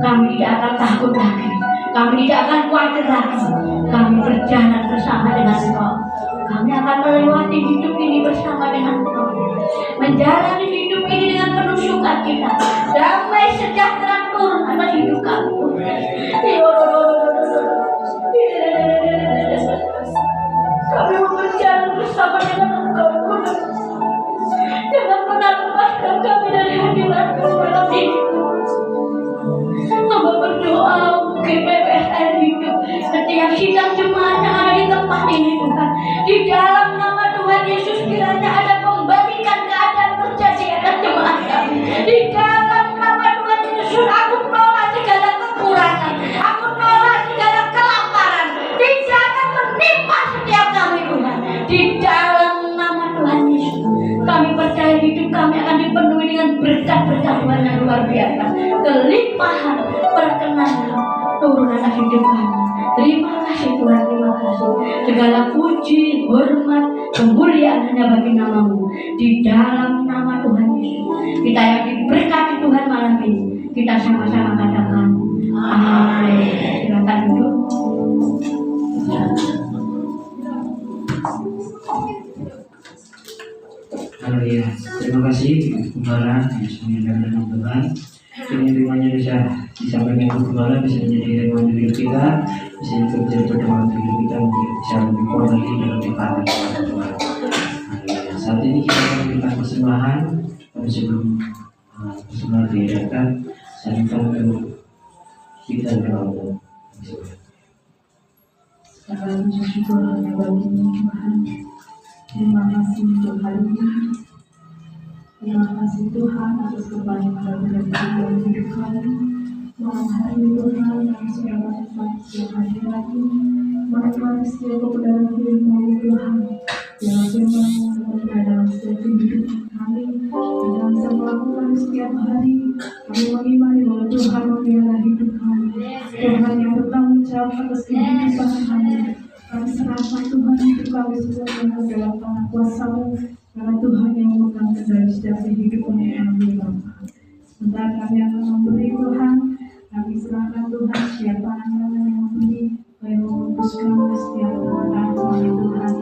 Speaker 3: kami tidak akan takut lagi, kami tidak akan khawatir lagi. Kami berjalan bersama dengan Engkau. Kami akan melewati hidup ini bersama dengan Engkau, menjalani hidup ini dengan penuh sukacita. Damai sejahtera turun atas hidup kami. Kami mau berjalan bersama dengan Engkau. Jangan pernah lepaskan kami dari hadirat-Mu dalam hidup. Hamba berdoa untuk GPPSN hidup, setiap sidang jemaat yang ada di tempat ini Tuhan. Di dalam nama Tuhan Yesus kiranya ada pembalikan keadaan terjadi atas jemaat kami. Di dalam nama Tuhan Yesus aku tolak segala kekurangan, aku tolak segala kelaparan. Tidak akan menimpa setiap kami Tuhan. Di dalam nama Tuhan Yesus kami percaya hidup kami akan dipenuhi dengan berkat-berkat Tuhan yang luar biasa. Kelimpahan perkenanan turun atas hidup kami. Terima kasih Tuhan, terima kasih. Segala puji, hormat, kemuliaan hanya bagi nama-Mu. Di dalam nama Tuhan Yesus kita yang diberkati Tuhan malam ini, kita sama-sama katakan amin. Silakan duduk.
Speaker 2: Haleluya. Terima kasih Gembala yang sudah mendengar Tuhan. Ini firman-Nya bisa disampaikan ke Gembala, bisa menjadi firman hidup kita, bisa juga menjadi pertolongan hidup kita untuk bisa lebih kuat lagi dalam dikatakan kepada Tuhan. Haleluya. Saat ini kita akan memberikan persembahan, tapi sebelum persembahan diadakan, saya minta untuk kita berdoa.
Speaker 6: Segala puji syukur hanya bagi-Mu Tuhan. Terima kasih untuk hari ini. Terima kasih Tuhan atas kebaikan dan berikan dalam hidup kami. Malam hari Tuhan kami sudah menikmati setiap hari lagi, menikmati setiap kebenaran firman-Mu Tuhan. Yang firman-Mu ada dalam setiap kehidupan kami, dan bisa melakukan setiap hari. Kami mengimani bahwa Tuhan memelihara hidup kami. Tuhan yang bertanggung jawab atas kehidupan kami. Kami serahkan Tuhan hidup kami semuanya dalam tangan kuasa-Mu, karena Tuhan yang memegang kendali setiap kehidupan yang kami Bapa. Sebentar kami akan memberi Tuhan, kami serahkan Tuhan setiap tangan yang memberi, yang memutuskan setiap perkataan kami Tuhan.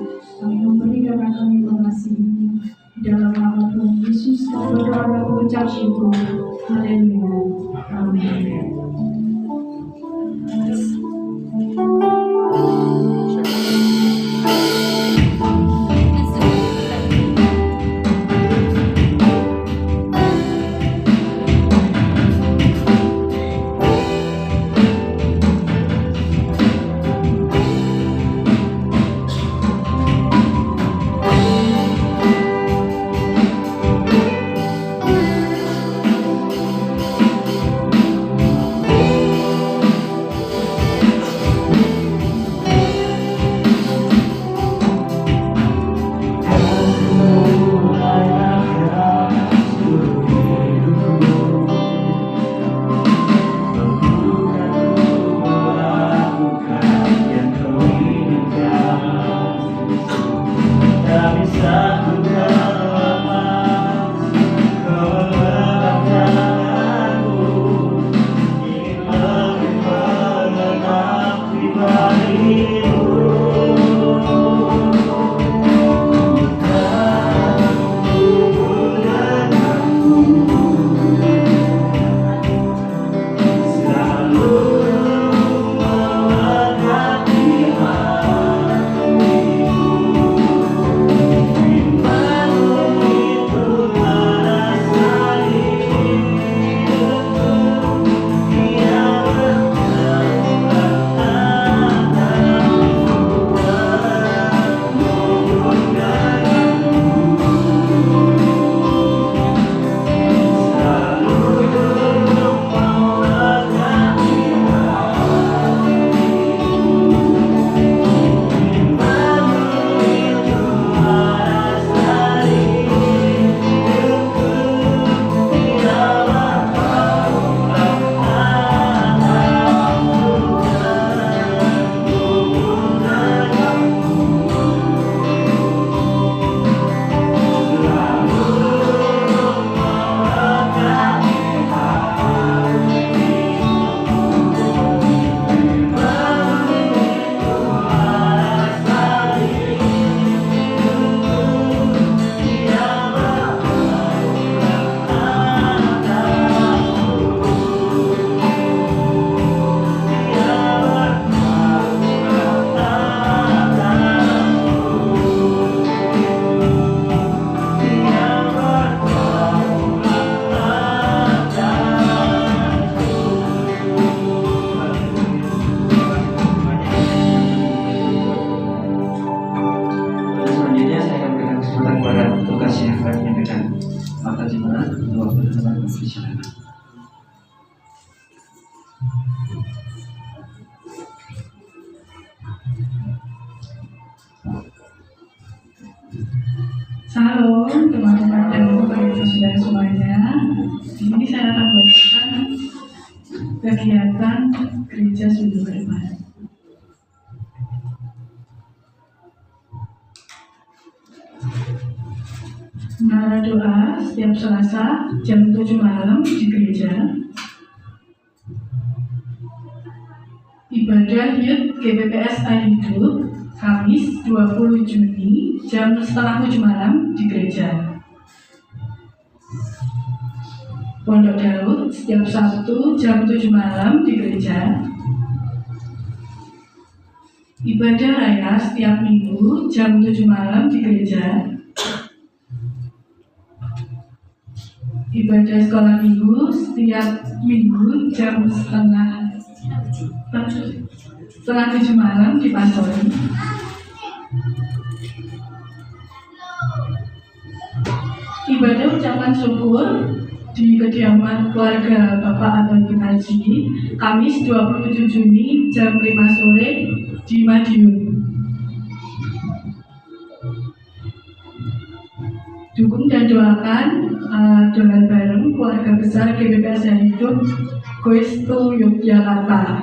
Speaker 6: Kami memberi karena kami mengasihi. Di dalam nama Tuhan Yesus kami berdoa dan mengucap syukur. Haleluya. Amin. Salam teman-teman dan Bapak Ibu Saudara semuanya. Ini saya akan bacakan kegiatan gereja Sungguh Beriman. Menara doa setiap Selasa jam 7 malam di gereja. Ibadah Youth GPPS Hidup Kamis 20 Juni jam setengah 7 malam di gereja. Pondok Daud setiap Sabtu jam 7 malam di gereja. Ibadah Raya setiap Minggu jam 7 malam di gereja. Ibadah sekolah minggu setiap minggu jam setengah 7 malam di Pastori. Ibadah ucapan syukur di kediaman keluarga Bapak Anton Haji Kamis 27 Juni jam 5 sore di Madiun. Dukung dan doakan dengan bareng keluarga besar GPPS Hidup Goes to Yogyakarta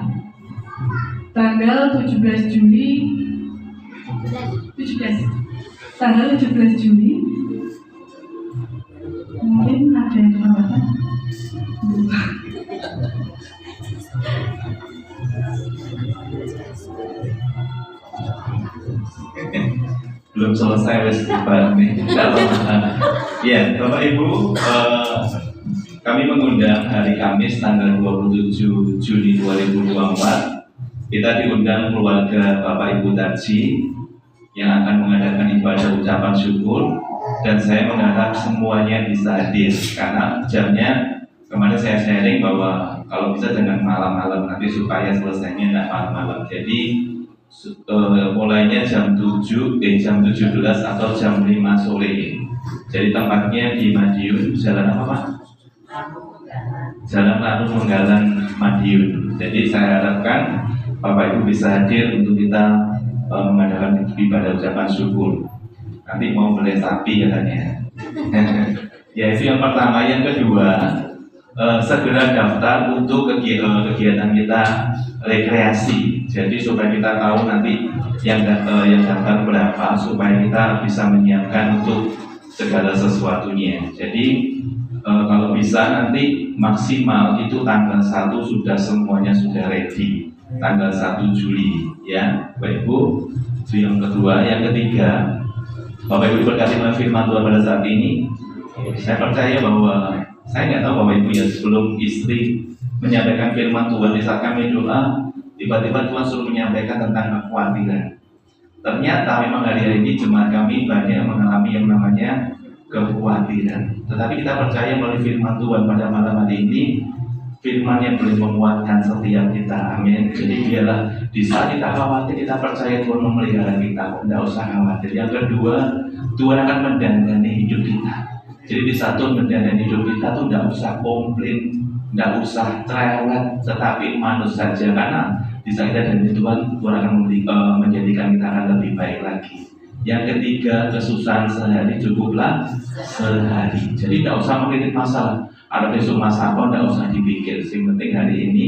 Speaker 6: tanggal 17 Juli mungkin ada yang tambahkan.
Speaker 7: Belum selesai wes debat nih. Ya, Bapak Ibu, kami mengundang hari Kamis tanggal 27 Juni 2024. Kita diundang keluarga Bapak Ibu Tarji yang akan mengadakan ibadah ucapan syukur, dan saya mengharap semuanya bisa hadir karena jamnya kemarin saya sharing bahwa kalau bisa dengan malam-malam nanti supaya selesainya tidak malam-malam. Jadi mulainya jam 17 atau jam 5 sore. Jadi tempatnya di Madiun, jalan apa Pak? Jalan Lalu Menggalan Madiun. Jadi saya harapkan Bapak Ibu bisa hadir untuk kita mengadakan ibadah ucapan syukur. Nanti mau beli sapi katanya. Ya itu yang pertama. Yang kedua, segera daftar untuk kegiatan kita rekreasi. Jadi supaya kita tahu nanti yang daftar berapa, supaya kita bisa menyiapkan untuk segala sesuatunya. Jadi kalau bisa nanti maksimal itu tanggal 1 sudah semuanya sudah ready, tanggal 1 Juli ya Bapak Ibu. Itu yang kedua. Yang ketiga, Bapak Ibu berkati firman Tuhan pada saat ini. Saya percaya bahwa saya nggak tahu Bapak Ibu ya, sebelum istri menyampaikan firman Tuhan di saat kami doa, tiba-tiba Tuhan suruh menyampaikan tentang kekhawatiran. Ternyata memang hari ini jemaat kami banyak mengalami yang namanya kekhawatiran. Tetapi kita percaya melalui firman Tuhan pada malam hari ini, firman yang boleh menguatkan setiap kita. Amin. Jadi biarlah di saat kita khawatir, kita percaya Tuhan memelihara kita. Tidak usah khawatir. Yang kedua, Tuhan akan mendandani hidup kita. Jadi di saat Tuhan mendandani hidup kita tuh tidak usah komplain, tidak usah cerewet, tetapi manut saja. Karena di saat kita dan Tuhan akan menjadikan kita akan lebih baik lagi. Yang ketiga, kesusahan sehari cukuplah sehari. Jadi tidak usah memikir masalah. Ada besok masa apa, tidak usah dipikir. Yang penting hari ini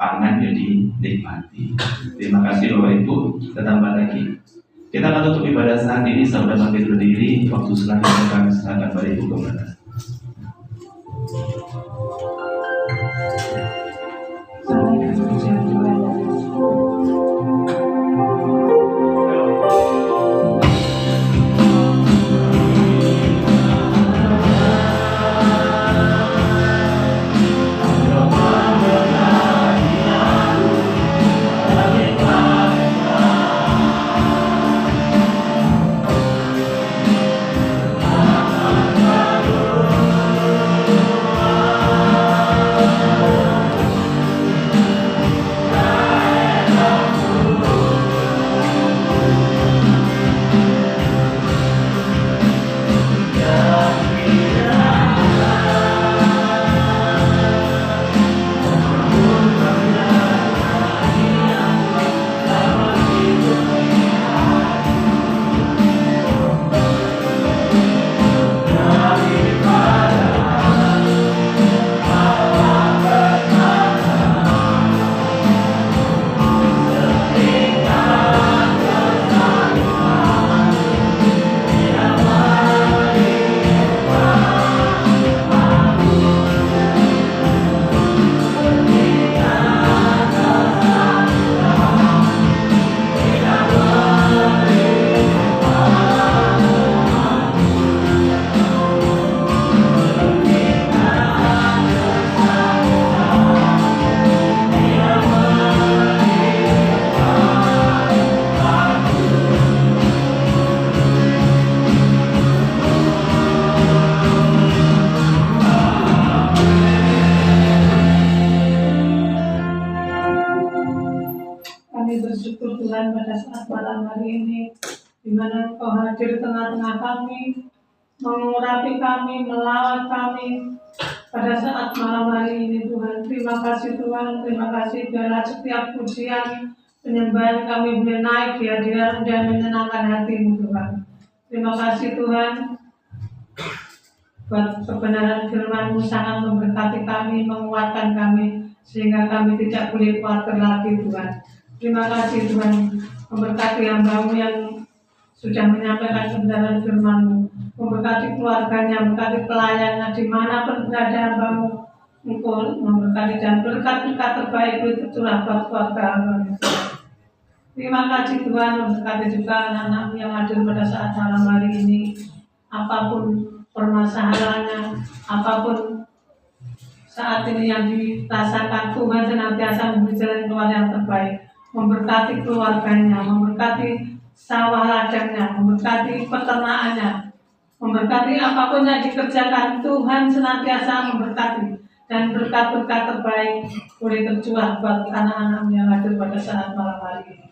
Speaker 7: pangan jadi nikmati. Terima kasih Bapak Ibu. Kita tambah lagi. Kita akan tutup ibadah saat ini. Saudara bangkit berdiri. Waktu selanjutnya kami serahkan pada Ibu Gembala.
Speaker 6: saat malam hari ini, di mana Engkau hadir tengah-tengah kami, mengurapi kami, melawat kami pada saat malam hari ini Tuhan. Terima kasih Tuhan, terima kasih biarlah setiap pujian penyembahan kami boleh naik di hadirat dan menyenangkan hati-Mu Tuhan. Terima kasih Tuhan buat kebenaran firman-Mu sangat memberkati kami, menguatkan kami sehingga kami tidak boleh khawatir lagi Tuhan. Terima kasih Tuhan, memberkati hamba-Mu yang sudah menyampaikan kebenaran firman-Mu, memberkati keluarganya, memberkati pelayannya dimanapun berada hamba-Mu. Engkau memberkati dan berkat-berkat terbaik itu curah buat keluarga hamba-Mu. Terima kasih Tuhan, memberkati juga anak-anak yang hadir pada saat malam hari ini. Apapun permasalahannya, apapun saat ini yang dirasakan, Tuhan senantiasa memberi jalan keluar yang terbaik, memberkati keluarganya, memberkati sawah ladangnya, memberkati peternakannya, memberkati apapun yang dikerjakan. Tuhan senantiasa memberkati dan berkat-berkat terbaik boleh tercurah buat anak-anak yang hadir pada saat malam hari ini.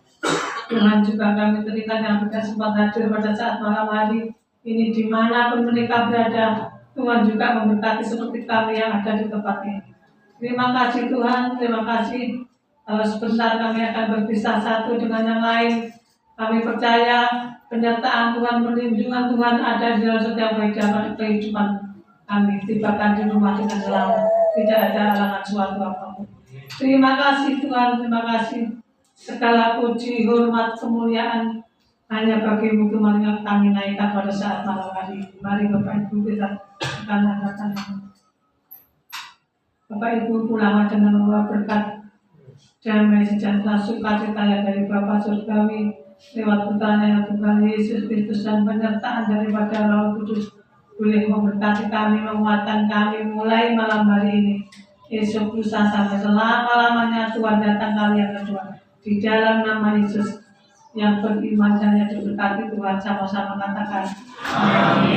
Speaker 6: Tuhan juga kami berikan yang berkesempatan hadir pada saat malam hari ini dimanapun mereka berada. Tuhan juga memberkati seperti kami yang ada di tempat ini. Terima kasih Tuhan, terima kasih. Kalau sebentar kami akan berpisah satu dengan yang lain, kami percaya penyertaan Tuhan, perlindungan Tuhan ada di dalam setiap kehidupan kami. Tibakan di rumah dengan selamat, tidak ada halangan suatu apapun. Terima kasih Tuhan, terima kasih. Segala puji, hormat, kemuliaan hanya bagi-Mu Tuhan yang kami naikkan pada saat malam hari ini. Mari Bapak Ibu kita akan adakan Bapak Ibu pulang dengan membawa berkat damai sejahtera sukacita yang dari Bapa Surgawi lewat putranya Tuhan Yesus Kristus dan penyertaan daripada Roh Kudus boleh memberkati kami, menguatkan kami mulai malam hari ini, esok lusa sampai selama-lamanya Tuhan datang kali yang kedua. Di dalam nama Yesus yang beriman dan yang diberkati Tuhan, sama-sama katakan amin.